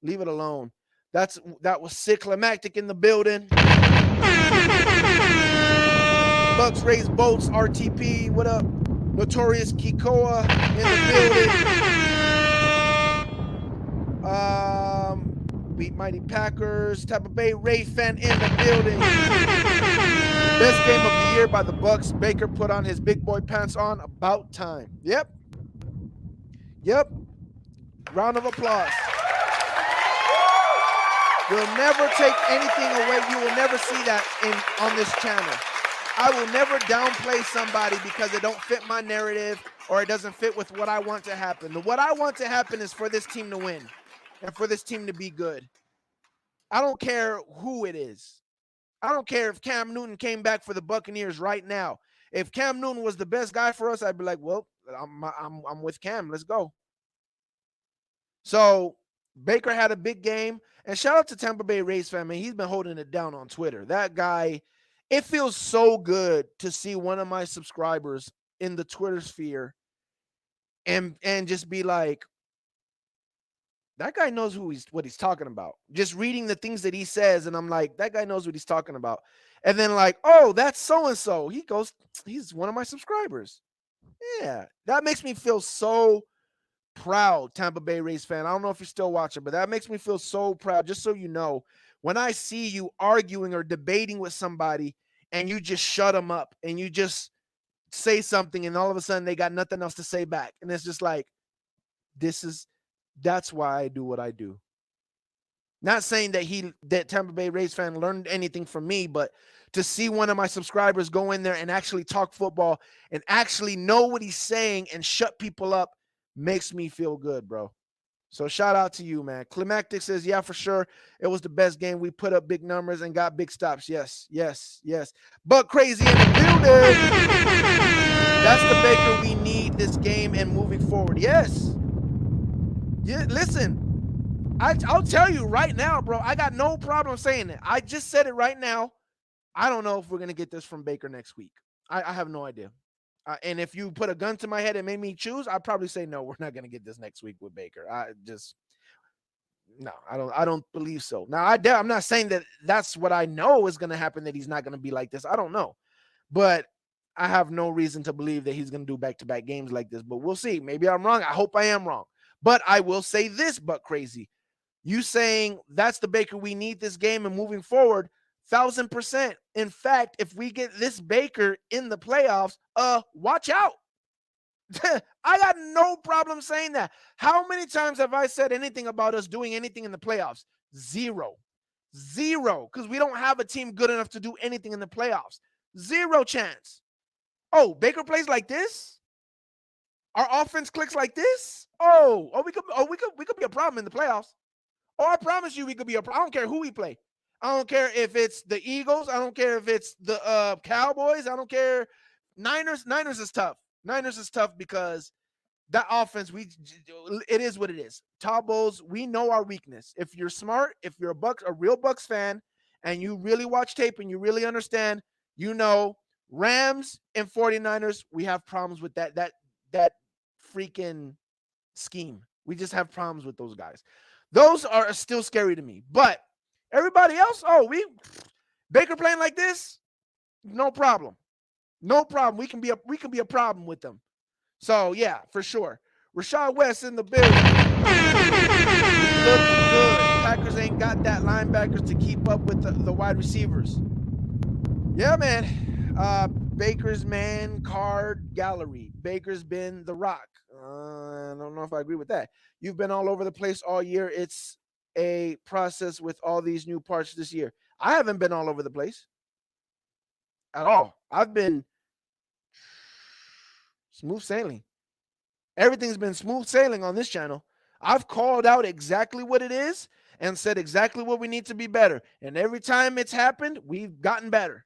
Leave it alone. That was sick climactic in the building. Bucks raise boats, RTP. What up? Notorious Kikoa in the building. Beat Mighty Packers. Tampa Bay Ray fan in the building. Best game of the year by the Bucks. Baker put on his big boy pants on. About time. Yep. Round of applause. We'll never take anything away. You will never see that on this channel. I will never downplay somebody because it don't fit my narrative or it doesn't fit with what I want to happen. What I want to happen is for this team to win and for this team to be good. I don't care who it is. I don't care if Cam Newton came back for the Buccaneers right now. If Cam Newton was the best guy for us, I'd be like, well, I'm with Cam. Let's go. So Baker had a big game. And shout out to Tampa Bay Rays fan, man. He's been holding it down on Twitter. That guy, it feels so good to see one of my subscribers in the Twitter sphere and just be like, that guy knows what he's talking about. Just reading the things that he says, and I'm like, that guy knows what he's talking about. And then like, oh, that's so-and-so. He goes, he's one of my subscribers. Yeah, that makes me feel so proud, Tampa Bay Rays fan. I don't know if you're still watching, but that makes me feel so proud. Just so you know, when I see you arguing or debating with somebody and you just shut them up and you just say something and all of a sudden they got nothing else to say back. And it's just like, that's why I do what I do. Not saying that Tampa Bay Rays fan learned anything from me, but to see one of my subscribers go in there and actually talk football and actually know what he's saying and shut people up makes me feel good, bro. So shout out to you, man. Climactic says, yeah, for sure. It was the best game. We put up big numbers and got big stops. Yes. But crazy in the building. That's the Baker we need this game and moving forward. Yes. Yeah, listen. I'll tell you right now, bro. I got no problem saying it. I just said it right now. I don't know if we're going to get this from Baker next week. I have no idea. And if you put a gun to my head and made me choose, I'd probably say, no, we're not going to get this next week with Baker. No, I don't believe so. Now, I'm not saying that that's what I know is going to happen, that he's not going to be like this. I don't know. But I have no reason to believe that he's going to do back-to-back games like this. But we'll see. Maybe I'm wrong. I hope I am wrong. But I will say this, but crazy. You saying that's the Baker we need this game and moving forward, 1,000%. In fact, if we get this Baker in the playoffs, watch out. I got no problem saying that. How many times have I said anything about us doing anything in the playoffs? Zero. Because we don't have a team good enough to do anything in the playoffs. Zero chance. Oh, Baker plays like this? Our offense clicks like this? We could be a problem in the playoffs. I promise you we could be a problem. I don't care who we play. I don't care if it's the Eagles. I don't care if it's the Cowboys. I don't care. Niners is tough. Niners is tough because that offense, it is what it is. Todd Bowles, we know our weakness. If you're smart, if you're a real Bucs fan, and you really watch tape and you really understand, you know, Rams and 49ers, we have problems with that freaking scheme. We just have problems with those guys. Those are still scary to me. But everybody else, Baker playing like this, no problem. No problem. We can be a problem with them. So yeah, for sure. Rashad West in the building. Look good. Packers ain't got that linebackers to keep up with the wide receivers. Yeah, man. Baker's man card gallery. Baker's been the rock. I don't know if I agree with that. You've been all over the place all year. It's a process with all these new parts this year. I haven't been all over the place at all. I've been smooth sailing. Everything's been smooth sailing on this channel. I've called out exactly what it is and said exactly what we need to be better. And every time it's happened, we've gotten better.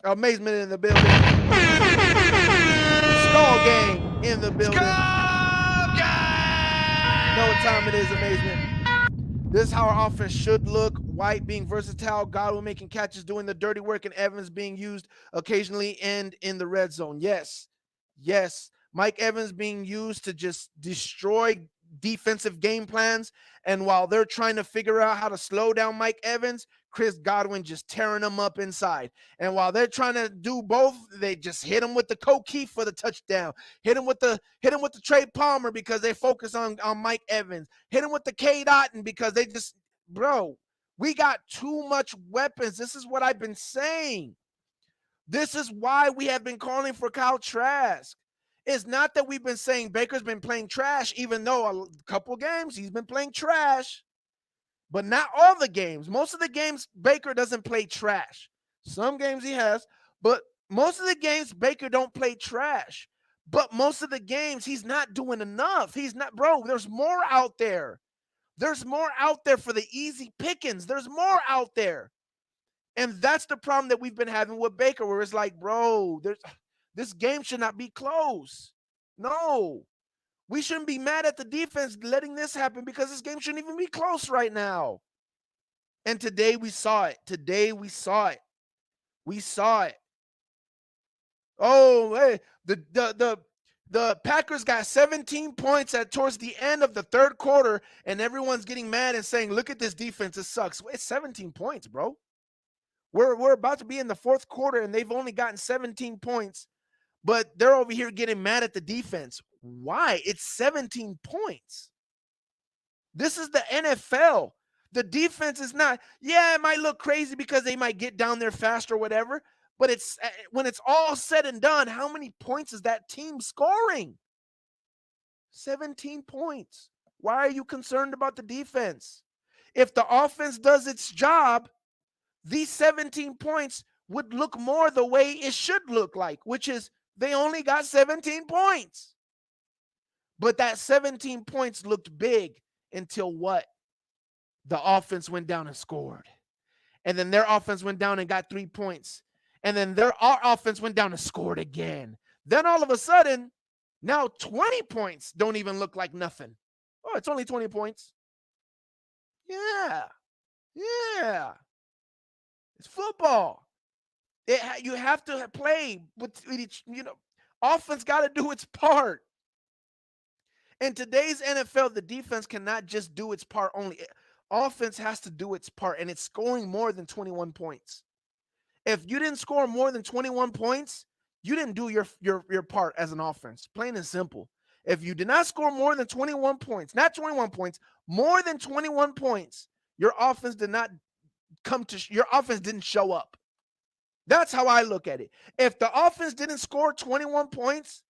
Amazement in the building. Skull Gang in the building. Skull Gang! You know what time it is, Amazement. This is how our offense should look. White being versatile, Godwin making catches, doing the dirty work, and Evans being used occasionally and in the red zone. Yes. Mike Evans being used to just destroy defensive game plans. And while they're trying to figure out how to slow down Mike Evans, Chris Godwin just tearing them up inside. And while they're trying to do both, they just hit him with the Keith for the touchdown. Hit him with the Trey Palmer because they focus on Mike Evans. Hit him with the K. Dotton because they just, bro, we got too much weapons. This is what I've been saying. This is why we have been calling for Kyle Trask. It's not that we've been saying Baker's been playing trash, even though a couple games he's been playing trash. But not all the games. Most of the games, Baker doesn't play trash. Some games he has, but most of the games, Baker don't play trash. But most of the games, he's not doing enough. He's not, bro, there's more out there. There's more out there for the easy pickings. There's more out there. And that's the problem that we've been having with Baker, where it's like, bro, this game should not be close. No. We shouldn't be mad at the defense letting this happen because this game shouldn't even be close right now. And today we saw it. We saw it. Oh, hey, the Packers got 17 points towards the end of the third quarter, and everyone's getting mad and saying, look at this defense, it sucks. It's 17 points, bro. We're about to be in the fourth quarter, and they've only gotten 17 points, but they're over here getting mad at the defense. Why? It's 17 points. This is the NFL. The defense is not, yeah, it might look crazy because they might get down there fast or whatever, but it's when it's all said and done, how many points is that team scoring? 17 points. Why are you concerned about the defense? If the offense does its job, these 17 points would look more the way it should look like, which is they only got 17 points. But that 17 points looked big until what? The offense went down and scored. And then their offense went down and got 3 points. And then our offense went down and scored again. Then all of a sudden, now 20 points don't even look like nothing. Oh, it's only 20 points. Yeah. It's football. You have to play with each, offense got to do its part. In today's NFL, the defense cannot just do its part only. Offense has to do its part, and it's scoring more than 21 points. If you didn't score more than 21 points, you didn't do your part as an offense. Plain and simple. If you did not score more than 21 points, not 21 points, more than 21 points, your offense your offense didn't show up. That's how I look at it. If the offense didn't score 21 points,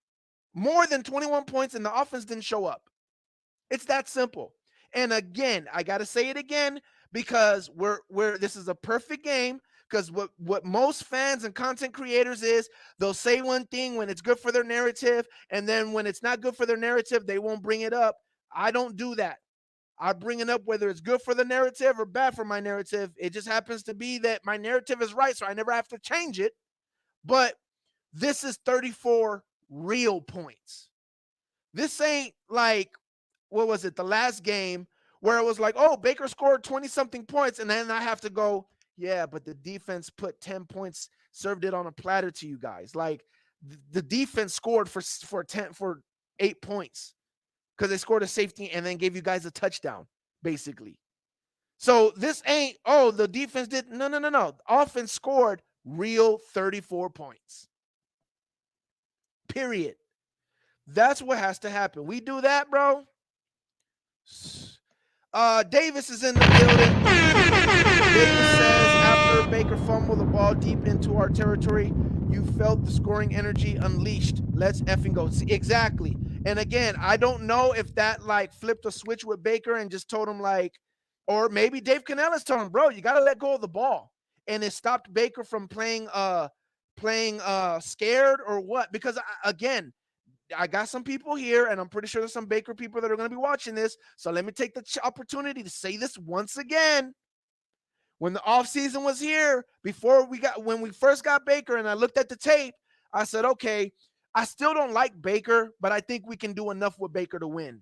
more than 21 points, and the offense didn't show up. It's that simple. And again, I got to say it again because this is a perfect game, because what most fans and content creators is, they'll say one thing when it's good for their narrative, and then when it's not good for their narrative, they won't bring it up. I don't do that. I bring it up whether it's good for the narrative or bad for my narrative. It just happens to be that my narrative is right, so I never have to change it. But this is 34 real points. This ain't like, what was it, the last game where it was like, oh, Baker scored 20-something points, and then I have to go, yeah, but the defense put 10 points, served it on a platter to you guys. Like, the defense scored for 8 points because they scored a safety and then gave you guys a touchdown, basically. So this ain't, oh, the defense did. No. The offense scored real 34 points. Period. That's what has to happen. We do that, bro. Davis is in the building. Davis says, after Baker fumbled the ball deep into our territory, you felt the scoring energy unleashed. Let's effing go. See, exactly. And again, I don't know if that like flipped a switch with Baker and just told him like, or maybe Dave Canellis told him, bro, you got to let go of the ball. And it stopped Baker from playing scared or what? Because again, I got some people here, and I'm pretty sure there's some Baker people that are going to be watching this. So let me take the opportunity to say this once again. When the offseason was here, when we first got Baker and I looked at the tape, I said, okay, I still don't like Baker, but I think we can do enough with Baker to win.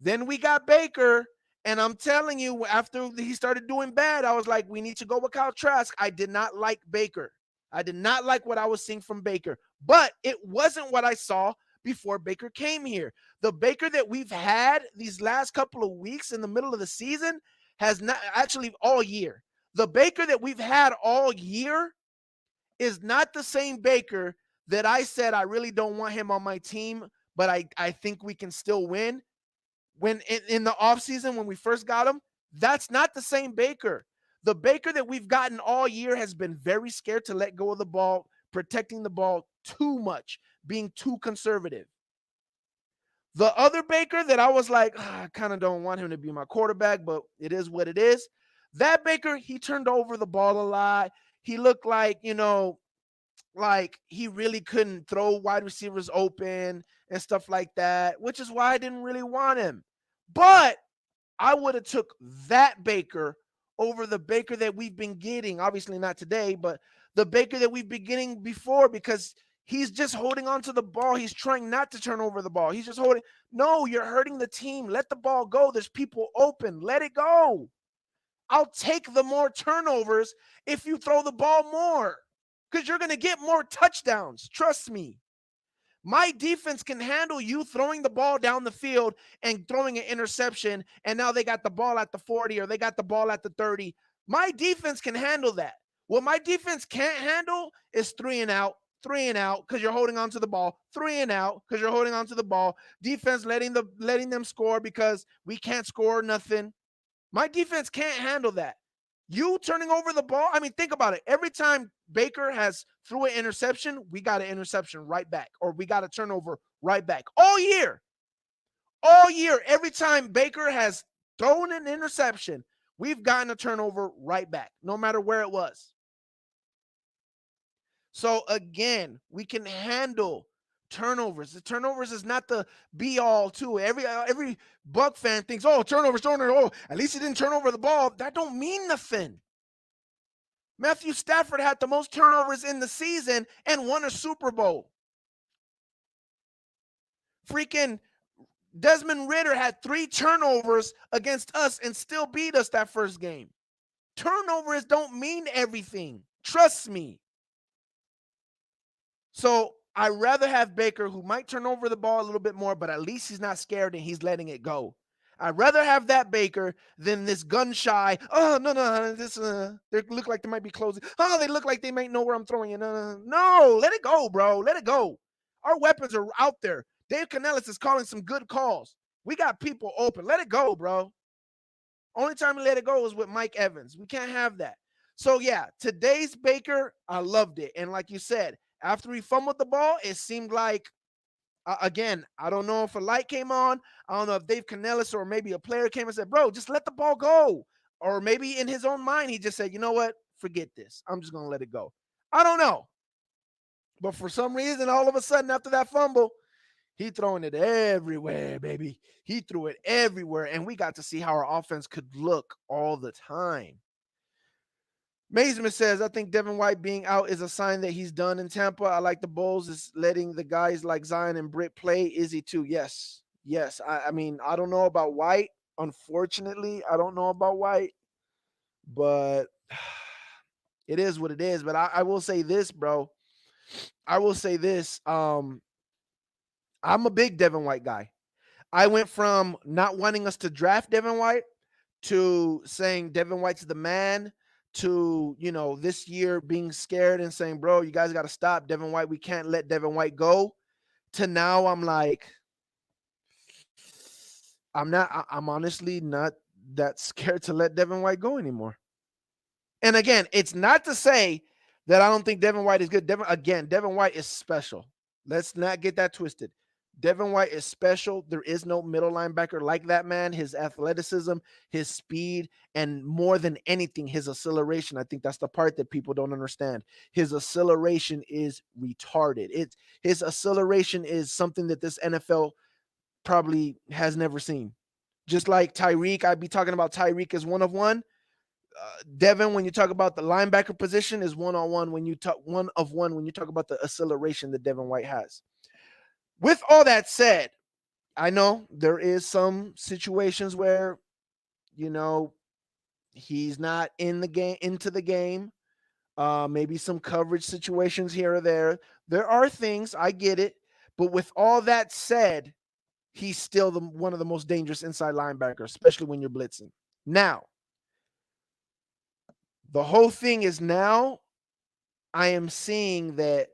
Then we got Baker, and I'm telling you, after he started doing bad, I was like, we need to go with Kyle Trask. I did not like Baker. I did not like what I was seeing from Baker, but it wasn't what I saw before Baker came here. The Baker that we've had these last couple of weeks in the middle of the season has not, actually all year. The Baker that we've had all year is not the same Baker that I said I really don't want him on my team, but I think we can still win. When in the offseason, when we first got him, that's not the same Baker. The Baker that we've gotten all year has been very scared to let go of the ball, protecting the ball too much, being too conservative. The other Baker that I was like, I kind of don't want him to be my quarterback, but it is what it is. That Baker, he turned over the ball a lot. He looked like, like he really couldn't throw wide receivers open and stuff like that, which is why I didn't really want him. But I would have took that Baker over the Baker that we've been getting. Obviously not today, but the Baker that we've been getting before, because he's just holding on to the ball. He's trying not to turn over the ball. He's just holding. No, you're hurting the team. Let the ball go. There's people open. Let it go. I'll take the more turnovers if you throw the ball more, because you're going to get more touchdowns. Trust me. My defense can handle you throwing the ball down the field and throwing an interception, and now they got the ball at the 40 or they got the ball at the 30. My defense can handle that. What my defense can't handle is 3 and out because you're holding on to the ball, 3 and out because you're holding on to the ball. Defense letting them score because we can't score nothing. My defense can't handle that. You turning over the ball. I mean, think about it. Every time Baker has threw an interception, we got an interception right back, or we got a turnover right back. All year, every time Baker has thrown an interception, we've gotten a turnover right back, no matter where it was. So again, we can handle turnovers. The turnovers is not the be all too. Every Buck fan thinks, oh, turnovers. Oh, at least he didn't turn over the ball. That don't mean nothing. Matthew Stafford had the most turnovers in the season and won a Super Bowl. Freaking Desmond Ridder had 3 turnovers against us and still beat us that first game. Turnovers don't mean everything. Trust me. So I'd rather have Baker, who might turn over the ball a little bit more, but at least he's not scared and he's letting it go. I'd rather have that Baker than this gun shy. Oh, no, this they look like they might be closing. Oh, they look like they might know where I'm throwing it. No, let it go, bro. Let it go. Our weapons are out there. Dave Canellis is calling some good calls. We got people open. Let it go, bro. Only time we let it go is with Mike Evans. We can't have that. So, yeah, today's Baker, I loved it. And like you said, after he fumbled the ball, it seemed like, again, I don't know if a light came on. I don't know if Dave Canellis or maybe a player came and said, bro, just let the ball go. Or maybe in his own mind, he just said, you know what? Forget this. I'm just going to let it go. I don't know. But for some reason, all of a sudden, after that fumble, he throwing it everywhere, baby. He threw it everywhere, and we got to see how our offense could look all the time. Mazeman says, I think Devin White being out is a sign that he's done in Tampa. I like the Bulls is letting the guys like Zion and Britt play. Izzy too. Yes. I mean, I don't know about White. Unfortunately, I don't know about White, but it is what it is. But I will say this, bro. I will say this. I'm a big Devin White guy. I went from not wanting us to draft Devin White to saying Devin White's the man to, this year being scared and saying, bro, you guys got to stop Devin White. We can't let Devin White go. To now I'm like, I'm honestly not that scared to let Devin White go anymore. And again, it's not to say that I don't think Devin White is good. Devin White is special. Let's not get that twisted. Devin White is special. There is no middle linebacker like that man. His athleticism, his speed, and more than anything, his acceleration. I think that's the part that people don't understand. His acceleration is retarded. His acceleration is something that this NFL probably has never seen. Just like Tyreek, I'd be talking about Tyreek as one of one. Devin, when you talk about the linebacker position, is one-on-one when you talk one of one when you talk about the acceleration that Devin White has. With all that said, I know there is some situations where, he's not into the game. Maybe some coverage situations here or there. There are things, I get it. But with all that said, he's still one of the most dangerous inside linebackers, especially when you're blitzing. Now, the whole thing is now I am seeing that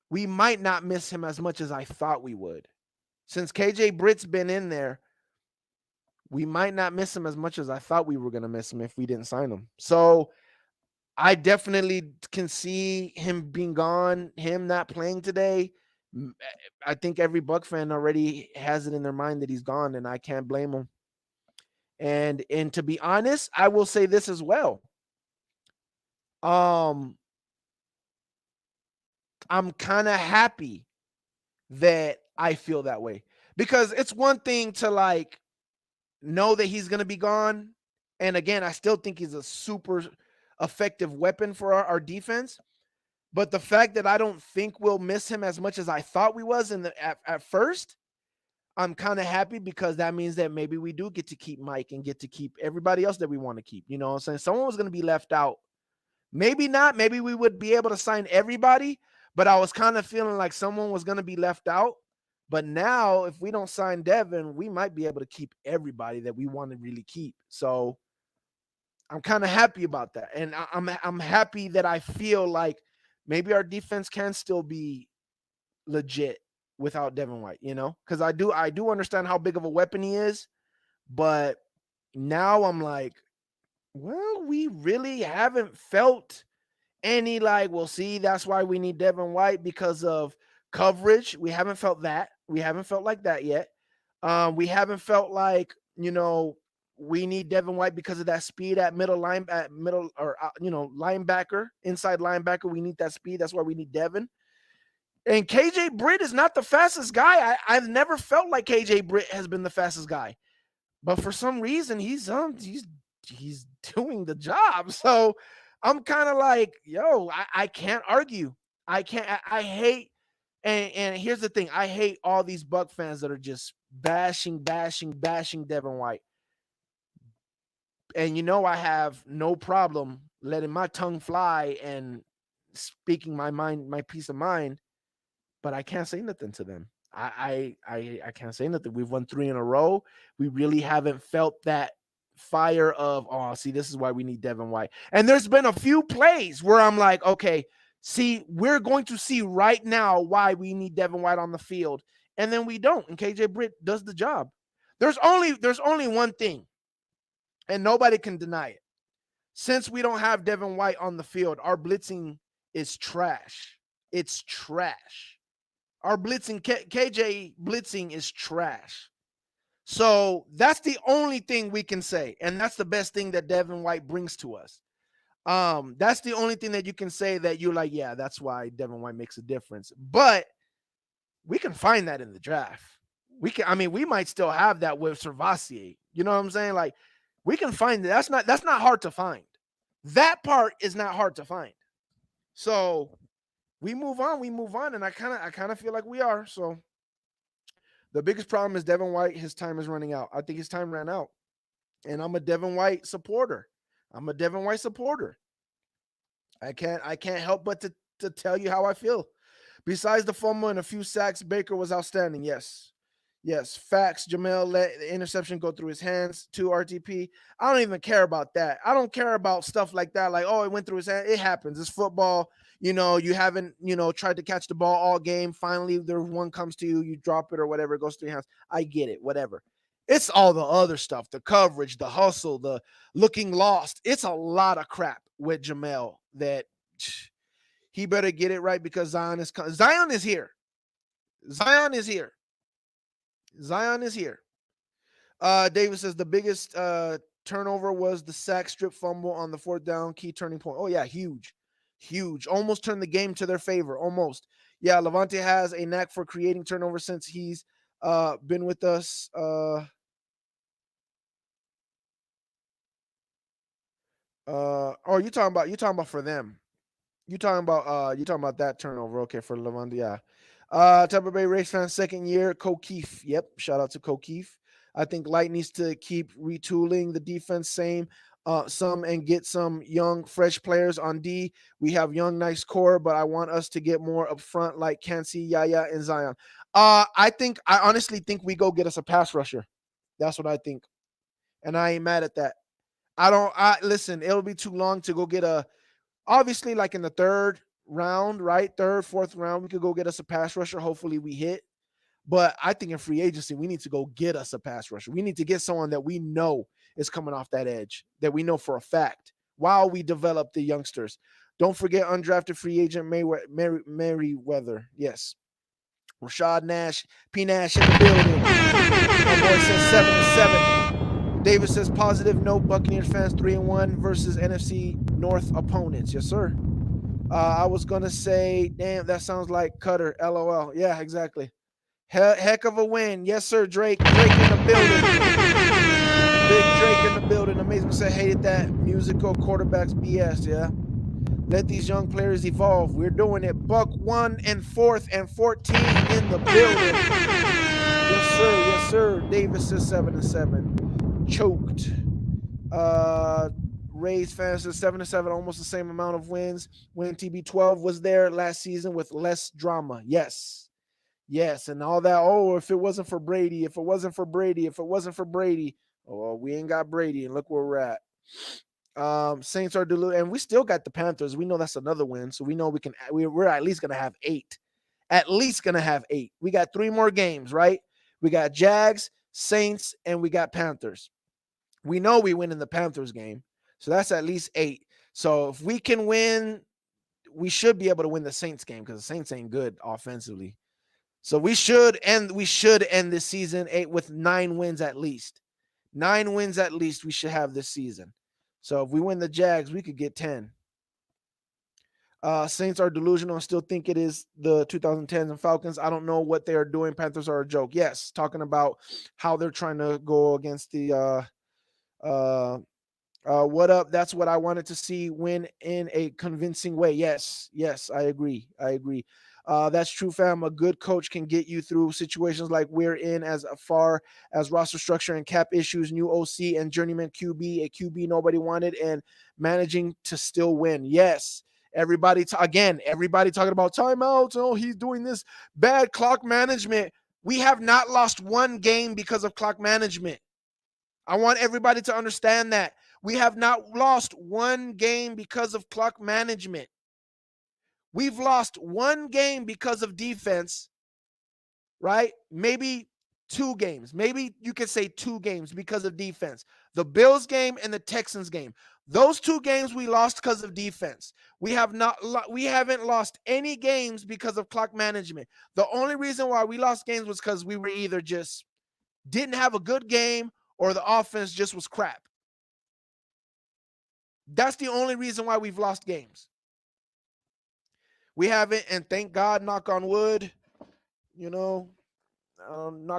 we might not miss him as much as I thought we would. Since KJ Britt's been in there, we might not miss him as much as I thought we were going to miss him if we didn't sign him. So I definitely can see him being gone, him not playing today. I think every Buck fan already has it in their mind that he's gone, and I can't blame him. And to be honest, I will say this as well. I'm kind of happy that I feel that way, because it's one thing to know that he's going to be gone. And again, I still think he's a super effective weapon for our defense. But the fact that I don't think we'll miss him as much as I thought we was at first, I'm kind of happy, because that means that maybe we do get to keep Mike and get to keep everybody else that we want to keep. You know what I'm saying? Someone was going to be left out. Maybe not. Maybe we would be able to sign everybody, but I was kind of feeling like someone was going to be left out. But now, if we don't sign Devin, we might be able to keep everybody that we want to really keep. So I'm kind of happy about that. And I'm happy that I feel like maybe our defense can still be legit without Devin White, because I do understand how big of a weapon he is, but Now I'm like, well, we really haven't felt any like, well, see, that's why we need Devin White because of coverage. We haven't felt that. We haven't felt like that yet. We haven't felt like, we need Devin White because of that speed at middle or linebacker, inside linebacker. We need that speed. That's why we need Devin. And KJ Britt is not the fastest guy. I've never felt like KJ Britt has been the fastest guy, but for some reason he's doing the job. So I'm kind of like, yo, I can't argue. I can't. I hate. And here's the thing: I hate all these Buck fans that are just bashing Devin White. And I have no problem letting my tongue fly and speaking my peace of mind, but I can't say nothing to them. I can't say nothing. We've won 3 in a row. We really haven't felt that fire of, oh, see, this is why we need Devin White. And there's been a few plays where I'm like, okay, see, we're going to see right now why we need Devin White on the field. And then we don't. And KJ Britt does the job. There's only one thing, and nobody can deny it. Since we don't have Devin White on the field, our blitzing is trash. It's trash. Our blitzing, KJ blitzing is trash. So that's the only thing we can say. And that's the best thing that Devin White brings to us. That's the only thing that you can say that you're like, yeah, that's why Devin White makes a difference. But we can find that in the draft. We might still have that with Servasier. You know what I'm saying? Like, we can find that. That's not hard to find. That part is not hard to find. So we move on, and I kind of feel like we are. So the biggest problem is Devin White. His time is running out. I think his time ran out, and I'm a Devin White supporter. I can't help but to tell you how I feel. Besides the fumble and a few sacks, Baker was outstanding. Yes, facts. Jamel let the interception go through his hands to RTP. I don't even care about that. I don't care about stuff like that. Like, oh, it went through his hand. It happens. It's football. You haven't, tried to catch the ball all game. Finally, there one comes to you, you drop it or whatever, it goes through your hands. I get it, whatever. It's all the other stuff, the coverage, the hustle, the looking lost. It's a lot of crap with Jamel that he better get it right because Zion is here. Zion is here. Davis says the biggest turnover was the sack strip fumble on the 4th down, key turning point. Oh, yeah, huge. Almost turned the game to their favor. Almost. Yeah, Levante has a knack for creating turnovers since he's been with us. You're talking about for them. You're talking about that turnover. Okay, for Levante, yeah. Tampa Bay Rays fan, 2nd year, Kokeef. Yep, shout out to Kokeef. I think Light needs to keep retooling the defense, some and get some young, fresh players on D. We have young, nice core, but I want us to get more up front like Kansi, Yaya, and Zion. I honestly think we go get us a pass rusher. That's what I think. And I ain't mad at that. Listen, it'll be too long to go get obviously like in the 3rd round, right? 3rd, 4th round, we could go get us a pass rusher. Hopefully we hit. But I think in free agency, we need to go get us a pass rusher. We need to get someone that we know is coming off that edge, that we know for a fact while we develop the youngsters. Don't forget undrafted free agent Merriweather. Yes. Rashad Nash, P. Nash in the building. My boy says 7-7. Davis says positive note. Buccaneers fans 3-1 versus NFC North opponents. Yes, sir. I was going to say, damn, that sounds like Cutter. LOL. Yeah, exactly. Heck of a win. Yes, sir, Drake. Drake in the building. Big Drake in the building. Amazing said, hated that musical quarterbacks BS, yeah. Let these young players evolve. We're doing it. Buck 1 and 4th and 14 in the building. Yes, sir. Davis says 7-7. Choked. Rays fans says 7-7, almost the same amount of wins when TB12 was there last season with less drama. Yes, and all that. Oh, if it wasn't for Brady. Oh, well, we ain't got Brady, and look where we're at. Saints are deluded, and we still got the Panthers. We know that's another win, so we know we're at least gonna have 8. We got 3 more games, right? We got Jags, Saints, and we got Panthers. We know we win in the Panthers game. So that's at least 8. So if we can win, we should be able to win the Saints game because the Saints ain't good offensively. So we should end this season 8 with 9 wins at least. 9 wins at least we should have this season. So if we win the Jags, we could get 10. Saints are delusional and still think it is the 2010s and Falcons. I don't know what they are doing. Panthers are a joke. Yes, talking about how they're trying to go against the what up? That's what I wanted to see win in a convincing way. Yes, I agree. That's true, fam. A good coach can get you through situations like we're in, as far as roster structure and cap issues, new OC and journeyman QB, a QB nobody wanted, and managing to still win. Yes. Everybody talking about timeouts. Oh, he's doing this bad clock management. We have not lost one game because of clock management. I want everybody to understand that. We have not lost one game because of clock management. We've lost one game because of defense, right? Maybe 2 games. Maybe you could say 2 games because of defense. The Bills game and the Texans game. Those 2 games we lost because of defense. We haven't lost any games because of clock management. The only reason why we lost games was because we were either just didn't have a good game or the offense just was crap. That's the only reason why we've lost games. We haven't, and thank God, knock on wood, knock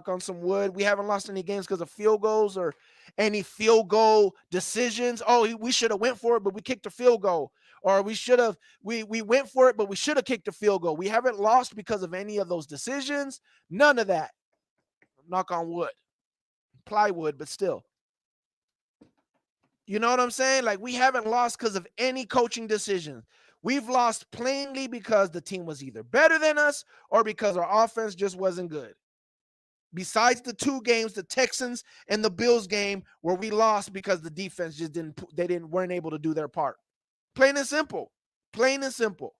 on some wood. We haven't lost any games because of field goals or any field goal decisions. Oh, we should have went for it, but we kicked a field goal. Or we went for it, but we should have kicked a field goal. We haven't lost because of any of those decisions. None of that. Knock on wood. Plywood, but still. You know what I'm saying? Like, we haven't lost because of any coaching decision. We've lost plainly because the team was either better than us or because our offense just wasn't good. Besides the 2 games, the Texans and the Bills game, where we lost because the defense just weren't able to do their part. Plain and simple. Plain and simple.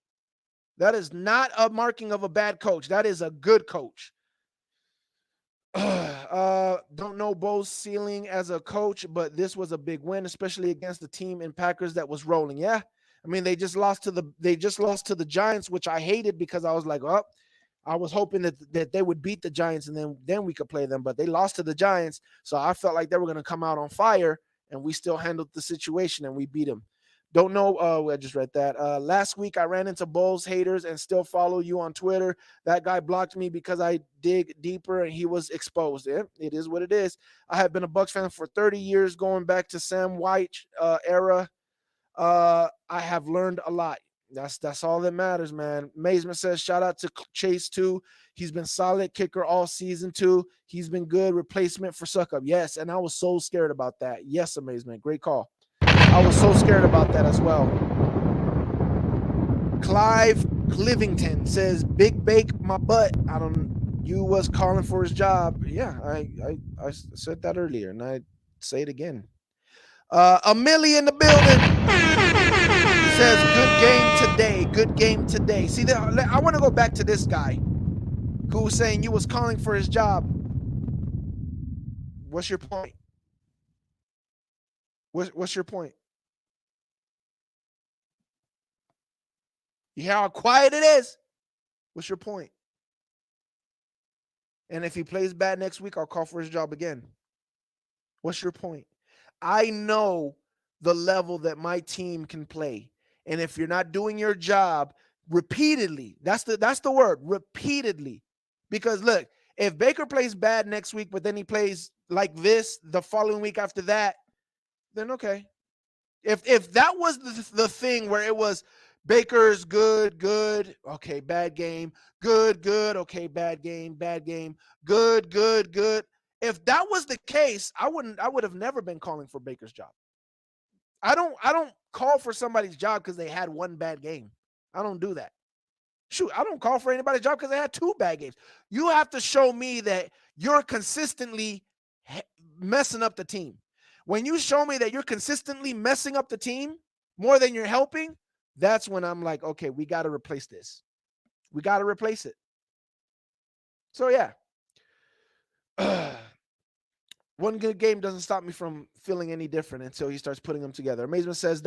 That is not a marking of a bad coach. That is a good coach. Don't know Bo's ceiling as a coach, but this was a big win, especially against the team in Packers that was rolling. Yeah, I mean they just lost to the Giants, which I hated because I was like, oh, I was hoping that they would beat the Giants and then we could play them, but they lost to the Giants, so I felt like they were going to come out on fire, and we still handled the situation and we beat them. Don't know. I just read that. Last week, I ran into Bulls haters and still follow you on Twitter. That guy blocked me because I dig deeper and he was exposed. Yeah, it is what it is. I have been a Bucs fan for 30 years, going back to Sam White era. I have learned a lot. That's all that matters, man. Mazeman says, shout out to Chase, too. He's been solid kicker all season, too. He's been good replacement for Suckup. Yes, and I was so scared about that. Yes, Amazement. Great call. I was so scared about that as well. Clive Clivington says, "Big Bake my butt." You was calling for his job. Yeah, I said that earlier, and I say it again. A Millie in the building says, "Good game today. Good game today." See, I want to go back to this guy who was saying you was calling for his job. What's your point? What's your point? You hear how quiet it is? What's your point? And if he plays bad next week, I'll call for his job again. What's your point? I know the level that my team can play. And if you're not doing your job repeatedly, that's the word, repeatedly. Because look, if Baker plays bad next week, but then he plays like this the following week after that, then okay. If that was the thing where it was Baker's good, okay, bad game, good, okay, bad game, good. If that was the case, I would have never been calling for Baker's job. I don't call for somebody's job because they had one bad game. I don't do that. Shoot, I don't call for anybody's job because they had 2 bad games. You have to show me that you're consistently messing up the team. When you show me that you're consistently messing up the team more than you're helping, that's when I'm like, okay, we got to replace this. We got to replace it. So, yeah. One good game doesn't stop me from feeling any different until he starts putting them together. Amazement says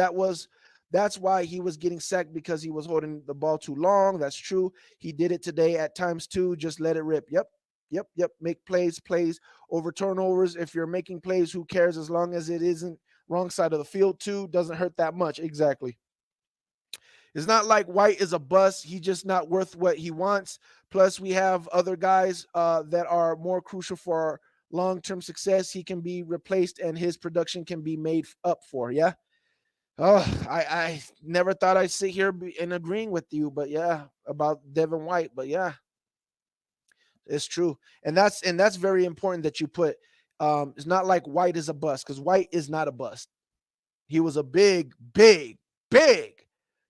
that's why he was getting sacked, because he was holding the ball too long. That's true. He did it today at times too. Just let it rip. Yep. Make plays over turnovers. If you're making plays, who cares, as long as it isn't wrong side of the field too. Doesn't hurt that much. Exactly. It's not like White is a bust. He's just not worth what he wants. Plus, we have other guys that are more crucial for our long-term success. He can be replaced and his production can be made up for. Yeah. Oh, I never thought I'd sit here and agreeing with you, but yeah, about Devin White. But yeah, it's true. And that's very important that you put. It's not like White is a bust, because White is not a bust. He was a big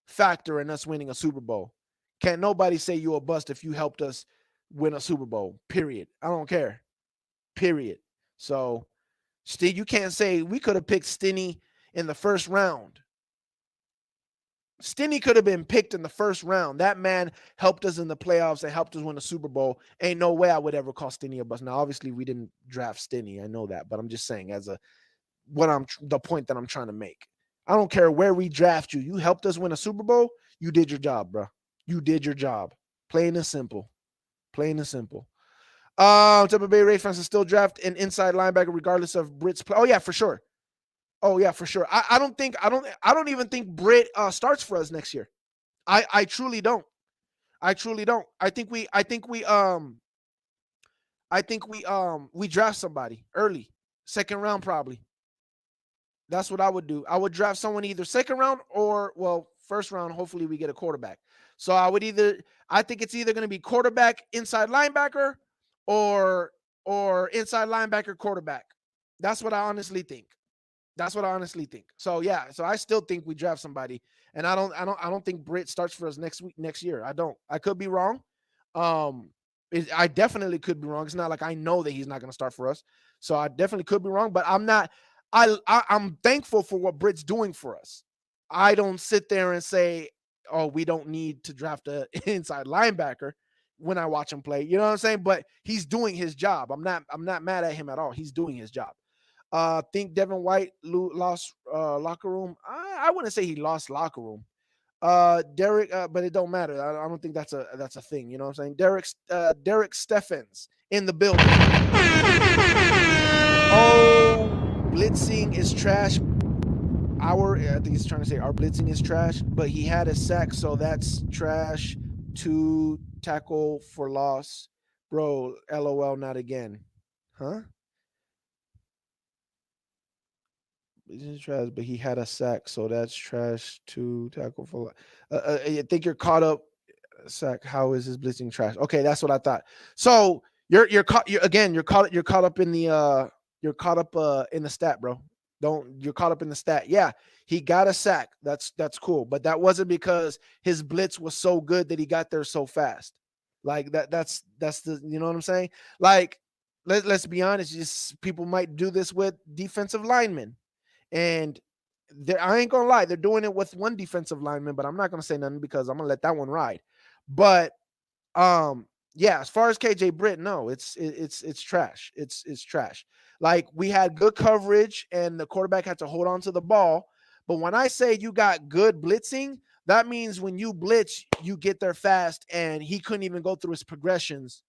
factor in us winning a Super Bowl. Can't nobody say you a bust if you helped us win a Super Bowl. Period. I don't care. Period. So, Steve, you can't say we could have picked Stinney in the first round. Stinney could have been picked in the first round. That man helped us in the playoffs and helped us win the Super Bowl. Ain't no way I would ever call Stinney a bust. Now, obviously, we didn't draft Stinney. I know that, but I'm just saying the point that I'm trying to make. I don't care where we draft you. You helped us win a Super Bowl. You did your job, bro. You did your job. Plain and simple. Plain and simple. Tampa Bay Rays fans still draft an inside linebacker regardless of Britt's play. Oh yeah, for sure. I don't even think Britt starts for us next year. I truly don't. I think we draft somebody early, second round probably. That's what I would do. I would draft someone either second round or, well, first round. Hopefully we get a quarterback. So I think it's either going to be quarterback, inside linebacker, or inside linebacker, quarterback. That's what I honestly think. So yeah, so I still think we draft somebody, and I don't think Britt starts for us next year. I don't. I could be wrong. I definitely could be wrong. It's not like I know that he's not going to start for us. So I definitely could be wrong, but I'm not. I'm thankful for what Britt's doing for us. I don't sit there and say, "Oh, we don't need to draft an inside linebacker," when I watch him play. You know what I'm saying? But he's doing his job. I'm not mad at him at all. He's doing his job. Think Devin White lost locker room. I wouldn't say he lost locker room. Derek, but it don't matter. I don't think that's a thing. You know what I'm saying? Derek Steffens in the building. Oh, blitzing is trash. I think he's trying to say our blitzing is trash, but he had a sack, so that's trash. 2 tackle for loss, bro. LOL, not again, huh? Blitzing is trash, but he had a sack, so that's trash. 2 tackle for loss. I think you're caught up. Sack. How is his blitzing trash? Okay, that's what I thought. So you're caught. You're caught up in the in the stat, bro. You're caught up in the stat. Yeah, he got a sack. That's cool, but that wasn't because his blitz was so good that he got there so fast. Like that's the, you know what I'm saying? Like let's be honest. Just people might do this with defensive linemen, and I ain't gonna lie, they're doing it with one defensive lineman, but I'm not gonna say nothing because I'm gonna let that one ride. But yeah, as far as KJ Britt, no, it's trash. It's trash. Like, we had good coverage and the quarterback had to hold on to the ball. But when I say you got good blitzing, that means when you blitz, you get there fast, and he couldn't even go through his progressions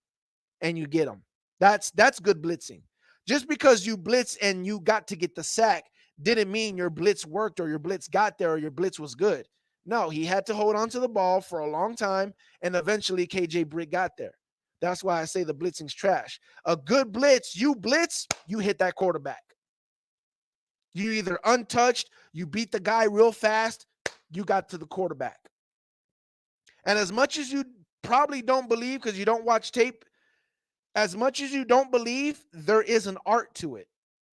and you get him. That's good blitzing. Just because you blitz and you got to get the sack didn't mean your blitz worked or your blitz got there or your blitz was good. No, he had to hold on to the ball for a long time, and eventually KJ Britt got there. That's why I say the blitzing's trash. A good blitz, you hit that quarterback. You either untouched, you beat the guy real fast, you got to the quarterback. And as much as you probably don't believe because you don't watch tape, as much as you don't believe, there is an art to it.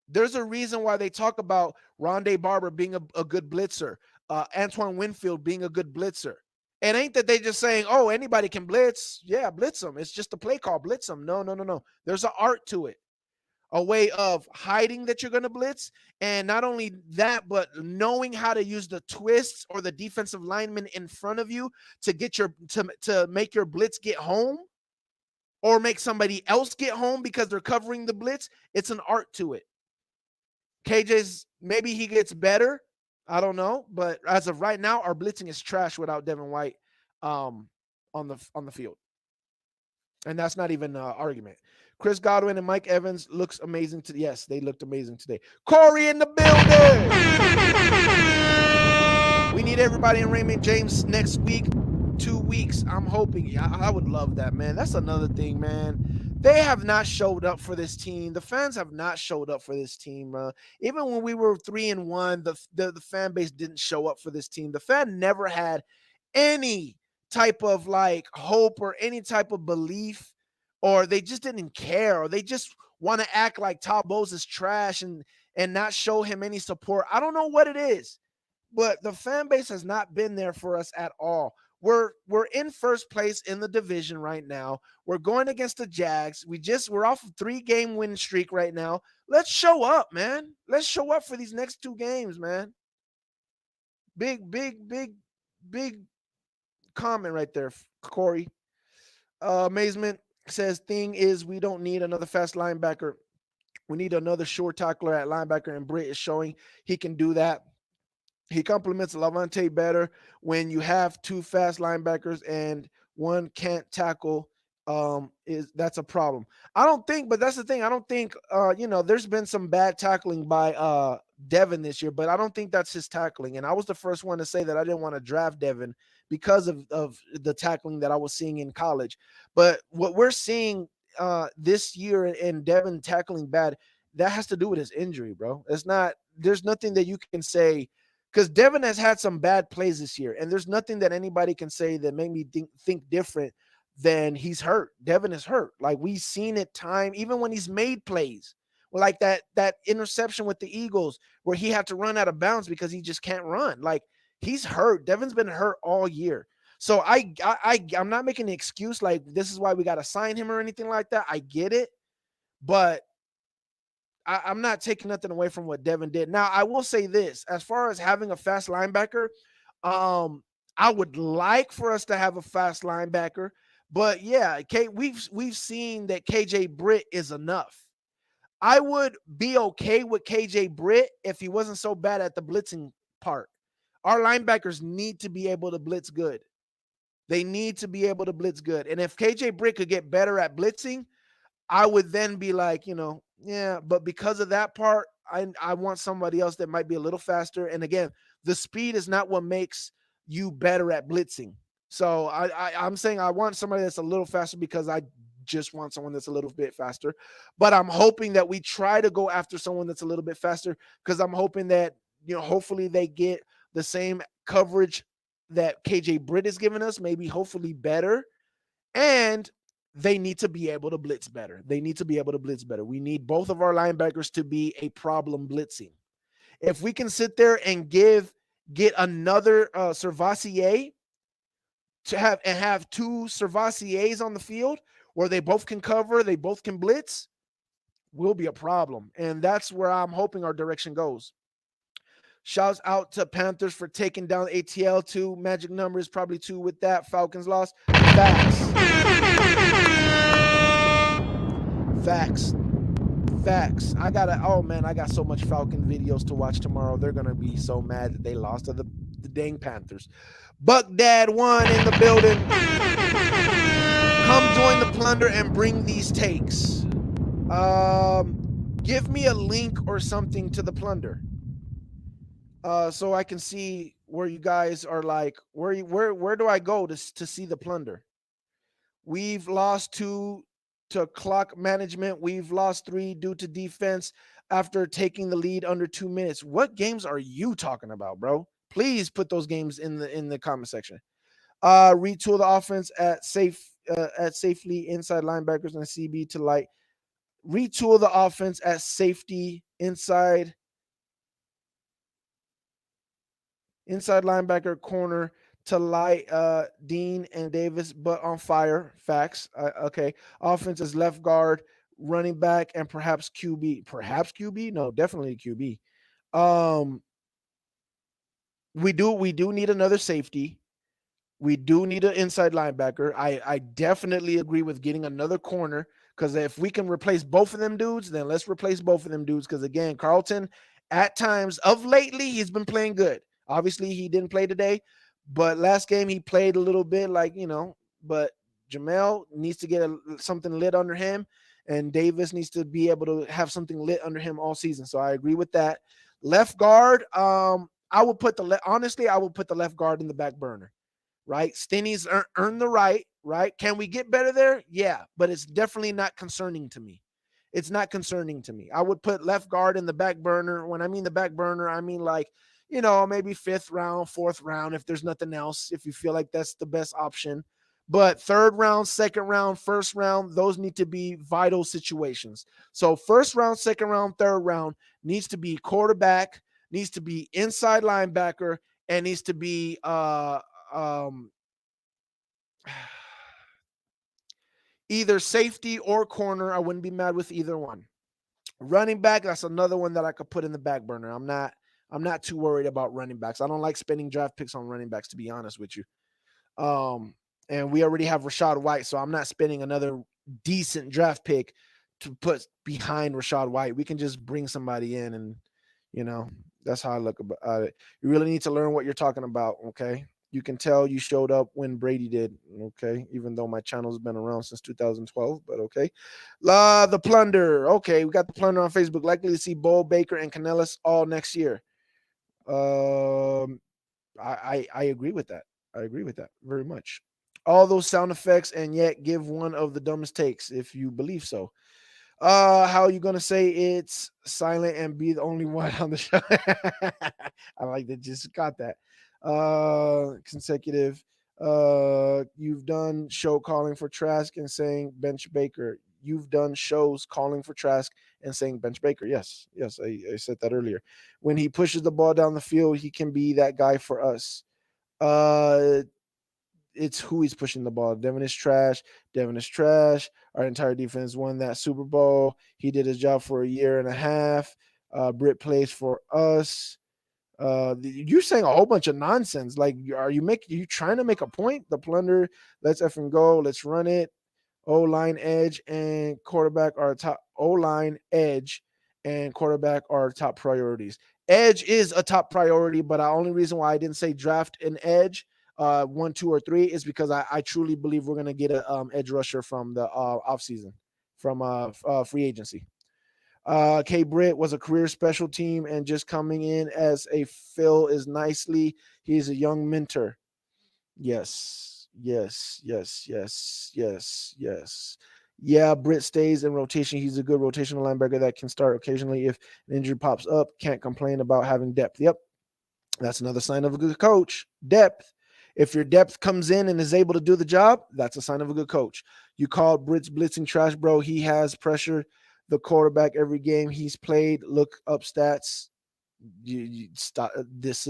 There's a reason why they talk about Rondé Barber being a good blitzer, Antoine Winfield being a good blitzer. It ain't that they just saying, oh, anybody can blitz. Yeah, blitz them. It's just a play call, blitz them. No. There's an art to it, a way of hiding that you're going to blitz. And not only that, but knowing how to use the twists or the defensive lineman in front of you to get to make your blitz get home or make somebody else get home because they're covering the blitz. It's an art to it. KJ's, maybe he gets better. I don't know. But as of right now, our blitzing is trash without Devin White on the field. And that's not even an argument. Chris Godwin and Mike Evans looks amazing. Yes, they looked amazing today. Corey in the building. We need everybody in Raymond James next week. 2 weeks. I'm hoping. I would love that, man. That's another thing, man. They have not showed up for this team. The fans have not showed up for this team. Even when we were 3-1, the fan base didn't show up for this team. The fan never had any type of like hope or any type of belief, or they just didn't care, or they just want to act like Todd Bowles is trash and not show him any support. I don't know what it is, but the fan base has not been there for us at all. We're in first place in the division right now. We're going against the Jags. We're off a 3-game win streak right now. Let's show up, man. Let's show up for these next 2 games, man. Big comment right there, Corey. Amazement says, thing is, we don't need another fast linebacker. We need another short tackler at linebacker, and Britt is showing he can do that. He complements Lavonte better when you have 2 fast linebackers and one can't tackle. That's a problem. I don't think, but that's the thing. I don't think, there's been some bad tackling by Devin this year, but I don't think that's his tackling. And I was the first one to say that I didn't want to draft Devin because of the tackling that I was seeing in college. But what we're seeing this year in Devin tackling bad, that has to do with his injury, bro. There's nothing that you can say, because Devin has had some bad plays this year, and there's nothing that anybody can say that made me think different than he's hurt. Devin is hurt. Like, we've seen it even when he's made plays. Like that interception with the Eagles where he had to run out of bounds because he just can't run. Like, he's hurt. Devin's been hurt all year. So I'm not making an excuse like this is why we got to sign him or anything like that. I get it, but I'm not taking nothing away from what Devin did. Now, I will say this, as far as having a fast linebacker, I would like for us to have a fast linebacker, but yeah, we've seen that KJ Britt is enough. I would be okay with KJ Britt if he wasn't so bad at the blitzing part. Our linebackers need to be able to blitz good. They need to be able to blitz good. And if KJ Britt could get better at blitzing, I would then be like, yeah, but because of that part, I want somebody else that might be a little faster. And again, the speed is not what makes you better at blitzing. So I'm saying I want somebody that's a little faster because I just want someone that's a little bit faster. But I'm hoping that we try to go after someone that's a little bit faster, because I'm hoping that, hopefully they get the same coverage that KJ Britt is giving us, maybe hopefully better. And they need to be able to blitz better. We need both of our linebackers to be a problem blitzing. If we can sit there and get another Servassier to have 2 Servassiers on the field where they both can cover, they both can blitz, will be a problem. And that's where I'm hoping our direction goes. Shouts out to Panthers for taking down ATL. 2 magic numbers, probably 2 with that. Falcons lost. Facts. I got so much Falcon videos to watch tomorrow. They're going to be so mad that they lost to the dang Panthers. Buck Dad 1 in the building. Come join the plunder and bring these takes. Give me a link or something to the plunder. So I can see where you guys are like, where do I go to see the plunder? We've lost 2 to clock management. We've lost 3 due to defense after taking the lead under 2 minutes. What games are you talking about, bro? Please put those games in the comment section. Retool the offense at safely inside linebackers and CB to light. Retool the offense at safety inside linebacker corner to light Dean and Davis, but on fire. Facts. Okay. Offense is left guard, running back, and perhaps QB. Perhaps QB? No, definitely QB. We do need another safety. We do need an inside linebacker. I definitely agree with getting another corner, because if we can replace both of them dudes, then let's replace both of them dudes. Because again, Carlton, at times of lately, he's been playing good. Obviously, he didn't play today, but last game he played a little bit, like, but Jamel needs to get something lit under him, and Davis needs to be able to have something lit under him all season. So I agree with that. Left guard, I would put honestly, I would put the left guard in the back burner. Right? Stinney's earned the right, right? Can we get better there? Yeah, but it's definitely not concerning to me. It's not concerning to me. I would put left guard in the back burner. When I mean the back burner, I mean like, maybe 5th round, 4th round, if there's nothing else, if you feel like that's the best option. But 3rd round, 2nd round, 1st round, those need to be vital situations. So 1st round, 2nd round, 3rd round needs to be quarterback, needs to be inside linebacker, and needs to be either safety or corner. I wouldn't be mad with either one. Running back, that's another one that I could put in the back burner. I'm not too worried about running backs. I don't like spending draft picks on running backs, to be honest with you. And we already have Rachaad White, so I'm not spending another decent draft pick to put behind Rachaad White. We can just bring somebody in, and that's how I look about it. You really need to learn what you're talking about, okay? You can tell you showed up when Brady did, okay? Even though my channel's been around since 2012, but okay. The Plunder. Okay, we got the Plunder on Facebook. Likely to see Bull, Baker, and Canellis all next year. I agree with that. I agree with that very much. All those sound effects, and yet give one of the dumbest takes if you believe so. How are you gonna say it's silent and be the only one on the show? I like that. Just got that. Consecutive. You've done show calling for Trask and saying bench Baker. You've done shows calling for Trask and saying bench Baker. Yes, I said that earlier. When he pushes the ball down the field, he can be that guy for us. It's who he's pushing the ball. Devin is trash. Our entire defense won that Super Bowl. He did his job for a year and a half. Britt plays for us. You're saying a whole bunch of nonsense. Like, are you trying to make a point? The Plunder, let's effing go. Let's run it. O-line, edge, and quarterback are top. O-line, edge, and quarterback are top priorities. Edge is a top priority, but the only reason why I didn't say draft an edge 1, 2, or 3 is because I truly believe we're going to get an edge rusher from the offseason, from free agency. K. Britt was a career special team, and just coming in as a fill is nicely. He's a young mentor. Yes. Yeah, Britt stays in rotation. He's a good rotational linebacker that can start occasionally if an injury pops up. Can't complain about having depth. Yep. That's another sign of a good coach. Depth. If your depth comes in and is able to do the job, that's a sign of a good coach. You called Britt's blitzing trash, bro. He has pressure the quarterback every game he's played. Look up stats. You stop. This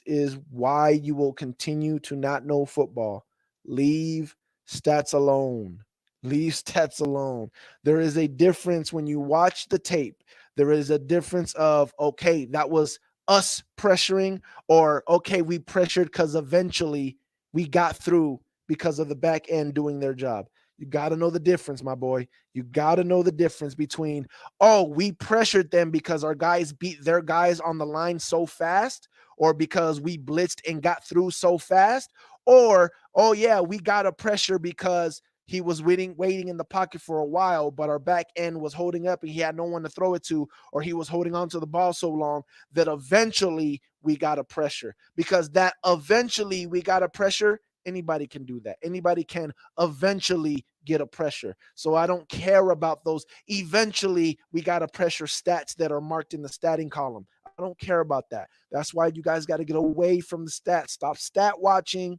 is why you will continue to not know football. Leave stats alone. Leave stats alone. There is a difference when you watch the tape. There is a difference of, okay, that was us pressuring, or okay, we pressured because eventually we got through because of the back end doing their job. You got to know the difference, my boy. You got to know the difference between, oh, we pressured them because our guys beat their guys on the line so fast, or because we blitzed and got through so fast, or, oh yeah, we got a pressure because he was waiting in the pocket for a while, but our back end was holding up and he had no one to throw it to, or he was holding on to the ball so long that eventually we got a pressure. Because that eventually we got a pressure, anybody can do that. Anybody can eventually get a pressure. So I don't care about those eventually we got a pressure stats that are marked in the statting column. I don't care about that. That's why you guys got to get away from the stats. Stop stat watching.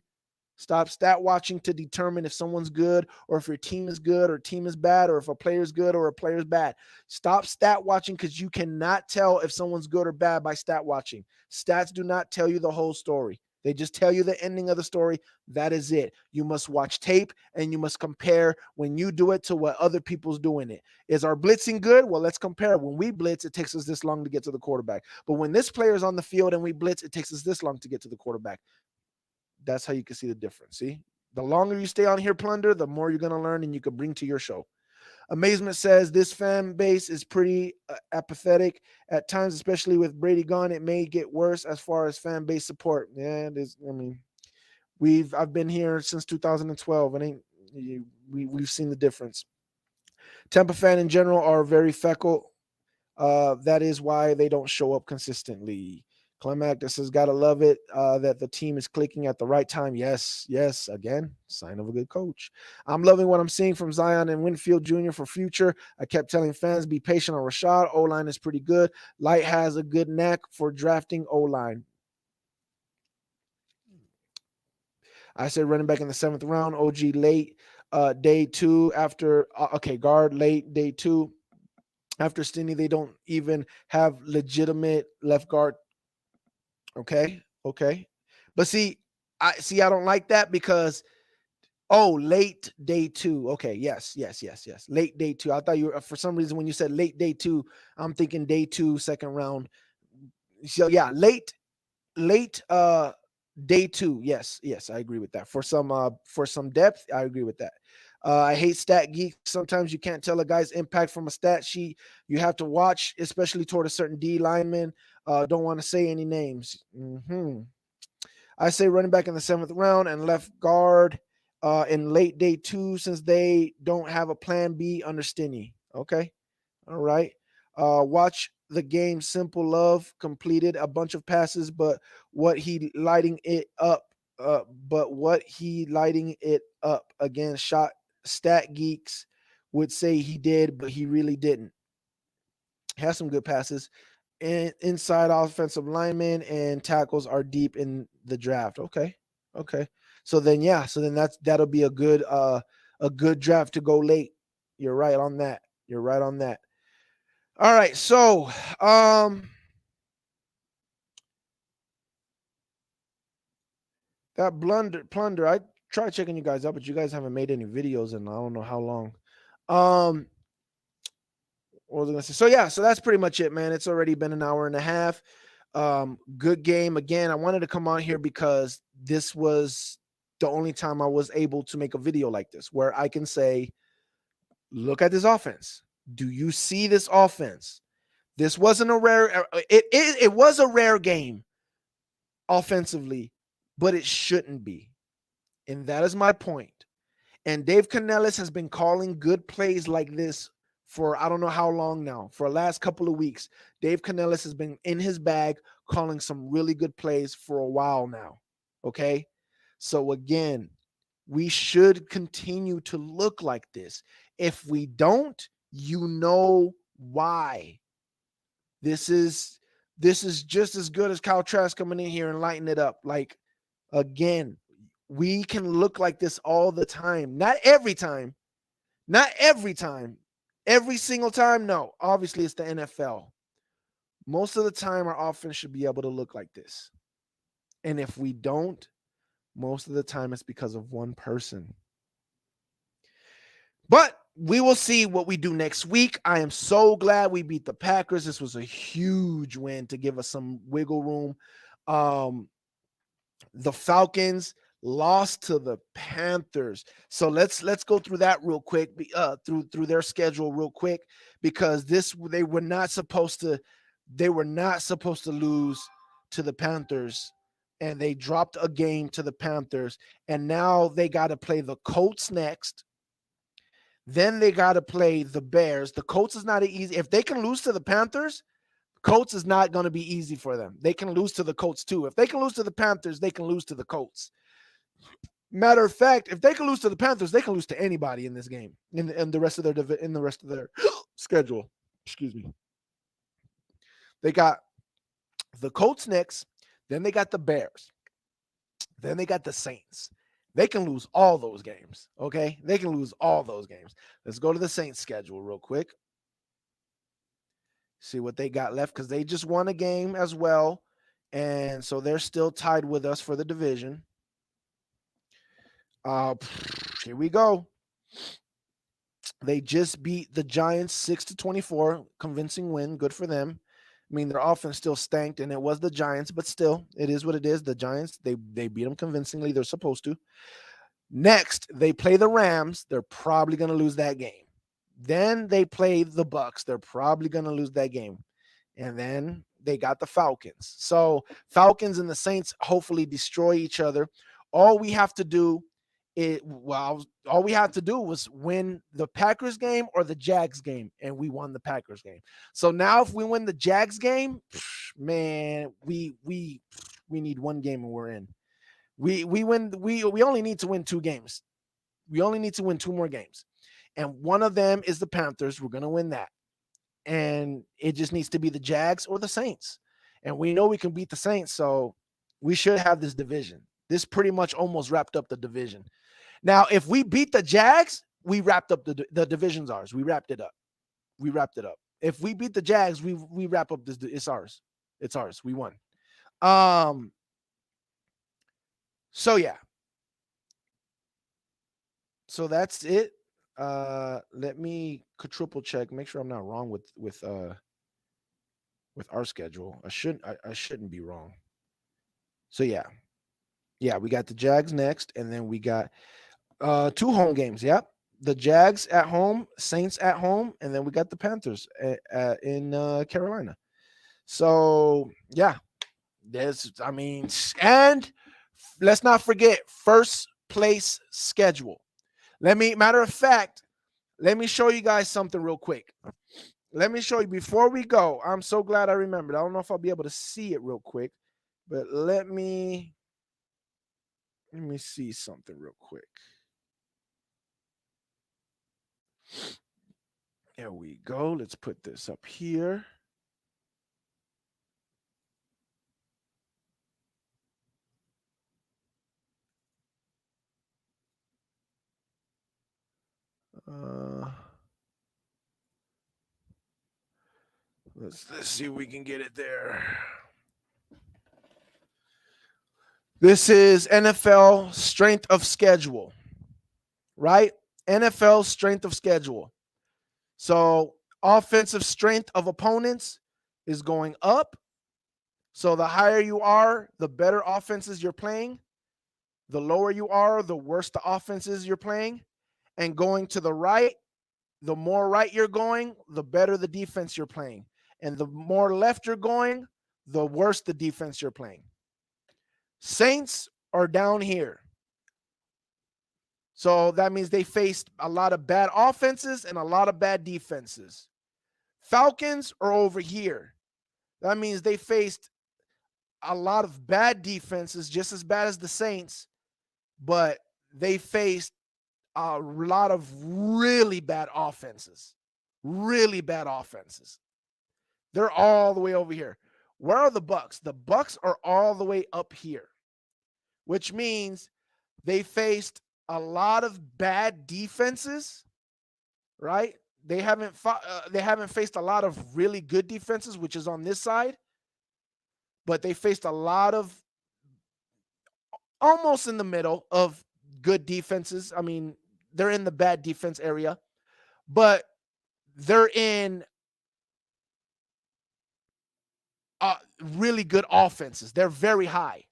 Stop stat watching to determine if someone's good or if your team is good or team is bad, or if a player's good or a player's bad. Stop stat watching, because you cannot tell if someone's good or bad by stat watching. Stats do not tell you the whole story. They just tell you the ending of the story. That is it. You must watch tape and you must compare when you do it to what other people's doing it. Is our blitzing good? Well, let's compare. When we blitz, it takes us this long to get to the quarterback. But when this player is on the field and we blitz, it takes us this long to get to the quarterback. That's how you can see the difference. See, the longer you stay on here, Plunder, the more you're going to learn and you can bring to your show. Amazement says this fan base is pretty apathetic at times, especially with Brady gone. It may get worse as far as fan base support. Yeah, it is. I mean, I've been here since 2012, and we've seen the difference. Tampa fan in general are very feckle. That is why they don't show up consistently. Climactus has got to love it that the team is clicking at the right time. Yes, again, sign of a good coach. I'm loving what I'm seeing from Zion and Winfield Jr. for future. I kept telling fans, be patient on Rashad. O-line is pretty good. Light has a good knack for drafting O-line. I said running back in the 7th round, OG late, day 2 after, guard late, day 2. After Stinney, they don't even have legitimate left guard. Okay. But see, I don't like that because, late day 2. Okay, yes. Late day 2. I thought you were, for some reason, when you said late day 2, I'm thinking day 2, 2nd round. So yeah, late day 2. Yes, I agree with that. For some depth, I agree with that. I hate stat geeks. Sometimes you can't tell a guy's impact from a stat sheet. You have to watch, especially toward a certain D lineman. Don't want to say any names. I say running back in the 7th round and left guard in late day 2 since they don't have a plan B under Stinney. Okay. All right. Watch the game. Simple Love completed a bunch of passes, but what he lighting it up again, shot stat geeks would say he did, but he really didn't. Has some good passes. And inside offensive linemen and tackles are deep in the draft. Okay. So then that'll be a good draft to go late. You're right on that. All right, so that plunder. I tried checking you guys out, but you guys haven't made any videos in I don't know how long. What was I gonna say? So that's pretty much it, man. It's already been an hour and a half. Good game again. I wanted to come on here because this was the only time I was able to make a video like this, where I can say, look at this offense. Do you see this offense? This wasn't a rare. It was a rare game offensively, but it shouldn't be, and that is my point. And Dave Canellis has been calling good plays like this for I don't know how long now. For the last couple of weeks, Dave Canellis has been in his bag calling some really good plays for a while now. Okay, so again, we should continue to look like this. If we don't, you know why. This is just as good as Kyle Trask coming in here and lighting it up. Like, again, we can look like this all the time. Not every time. Every single time, no. Obviously, it's the NFL. Most of the time, our offense should be able to look like this. And if we don't, most of the time it's because of one person. But we will see what we do next week. I am so glad we beat the Packers. This was a huge win to give us some wiggle room. The Falcons lost to the Panthers. So let's go through that real quick, through their schedule real quick, because they were not supposed to lose to the Panthers, and they dropped a game to the Panthers, and now they got to play the Colts next. Then they got to play the Bears. The Colts is not easy. If they can lose to the Panthers, Colts is not going to be easy for them. They can lose to the Colts too. If they can lose to the Panthers, they can lose to the Colts. Matter of fact, if they can lose to the Panthers, they can lose to anybody in this game in the rest of their schedule. Excuse me. They got the Colts next, then they got the Bears, then they got the Saints. They can lose all those games. Okay, they can lose all those games. Let's go to the Saints schedule real quick. See what they got left, because they just won a game as well. And so they're still tied with us for the division. Here we go. They just beat the Giants 6-24, convincing win. Good for them. I mean, their offense still stanked, and it was the Giants, but still, it is what it is. The Giants, they beat them convincingly. They're supposed to. Next, they play the Rams. They're probably going to lose that game. Then they play the Bucs. They're probably going to lose that game. And then they got the Falcons. So Falcons and the Saints hopefully destroy each other. All we have to do all we had to do was win the Packers game or the Jags game, and we won the Packers game. So now if we win the Jags game, man, we need one game and we're in. We only need to win 2 games. We only need to win 2 more games. And one of them is the Panthers. We're going to win that. And it just needs to be the Jags or the Saints. And we know we can beat the Saints, so we should have this division. This pretty much almost wrapped up the division. Now, if we beat the Jags, we wrapped up the division's ours. We wrapped it up. If we beat the Jags, we wrap up this. It's ours. It's ours. We won. So yeah. So that's it. Let me triple check, make sure I'm not wrong with our schedule. I shouldn't be wrong. So yeah, we got the Jags next, and then we got 2 home games. Yep, the Jags at home, Saints at home, and then we got the Panthers in Carolina. So yeah, and let's not forget first place schedule. Matter of fact, let me show you guys something real quick. Let me show you before we go. I'm so glad I remembered. I don't know if I'll be able to see it real quick, but let me see something real quick. There we go. Let's put this up here. Let's see if we can get it there. This is NFL strength of schedule, right? NFL strength of schedule. So offensive strength of opponents is going up. So the higher you are, the better offenses you're playing. The lower you are, the worse the offenses you're playing. And going to the right, the more right you're going, the better the defense you're playing. And the more left you're going, the worse the defense you're playing. Saints are down here. So that means they faced a lot of bad offenses and a lot of bad defenses. Falcons are over here. That means they faced a lot of bad defenses, just as bad as the Saints, but they faced a lot of really bad offenses. Really bad offenses. They're all the way over here. Where are the Bucs? The Bucs are all the way up here, which means they faced a lot of bad defenses, right? They haven't faced a lot of really good defenses, which is on this side, but they faced a lot of almost in the middle of good defenses. I mean, they're in the bad defense area, but they're in really good offenses. They're very high.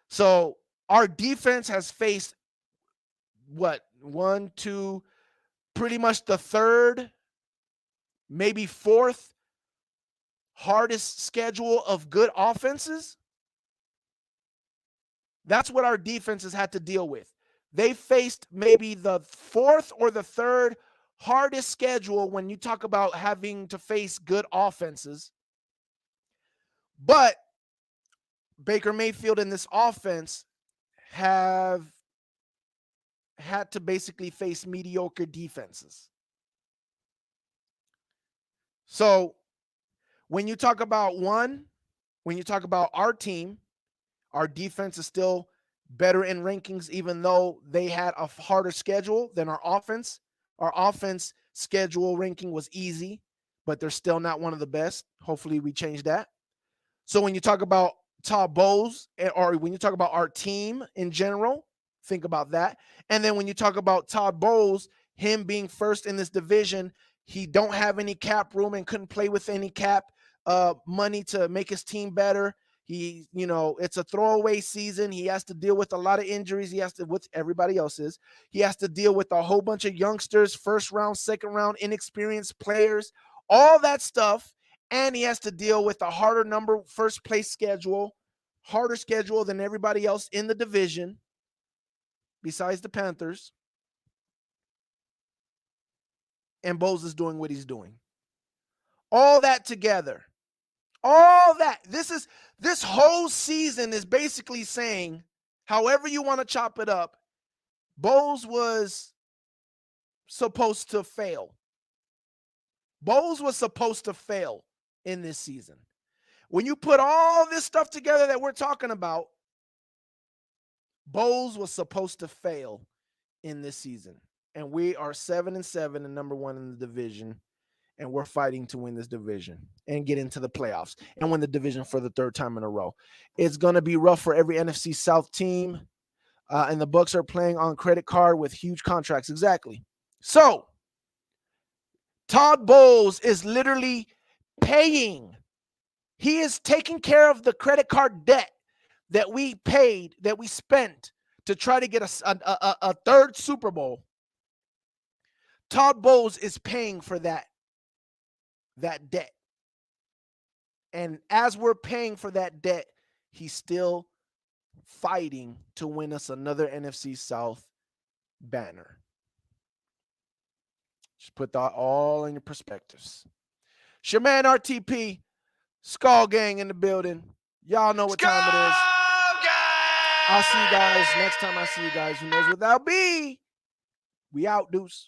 So our defense has faced pretty much the 3rd, maybe 4th hardest schedule of good offenses. That's what our defenses had to deal with. They faced maybe the 4th or the 3rd hardest schedule when you talk about having to face good offenses. But Baker Mayfield and this offense have had to basically face mediocre defenses. So when you talk about our team, our defense is still better in rankings, even though they had a harder schedule than our offense. Our offense schedule ranking was easy, but they're still not one of the best. Hopefully we change that. So when you talk about Todd Bowles, or when you talk about our team in general, think about that. And then when you talk about Todd Bowles, him being first in this division, he don't have any cap room and couldn't play with any cap. money to make his team better. He, it's a throwaway season. He has to deal with a lot of injuries. He has to, with everybody else's, he has to deal with a whole bunch of youngsters, first round, second round, inexperienced players, all that stuff. And he has to deal with a harder first place schedule, harder schedule than everybody else in the division, besides the Panthers. And Bowles is doing what he's doing. All that together. All that. This whole season is basically saying, however you want to chop it up, Bowles was supposed to fail. Bowles was supposed to fail in this season. When you put all this stuff together that we're talking about, Bowles was supposed to fail in this season. And we are 7-7 and number 1 in the division. And we're fighting to win this division and get into the playoffs and win the division for the 3rd time in a row. It's going to be rough for every NFC South team. And the Bucs are playing on credit card with huge contracts. Exactly. So Todd Bowles is literally paying. He is taking care of the credit card debt that we paid, that we spent to try to get a 3rd Super Bowl. Todd Bowles is paying for that debt. And as we're paying for that debt, he's still fighting to win us another NFC South banner. Just put that all in your perspectives. It's your man RTP, Skull Gang in the building. Y'all know what time it is. I'll see you guys next time I see you guys. Who knows what that'll be? We out, deuce.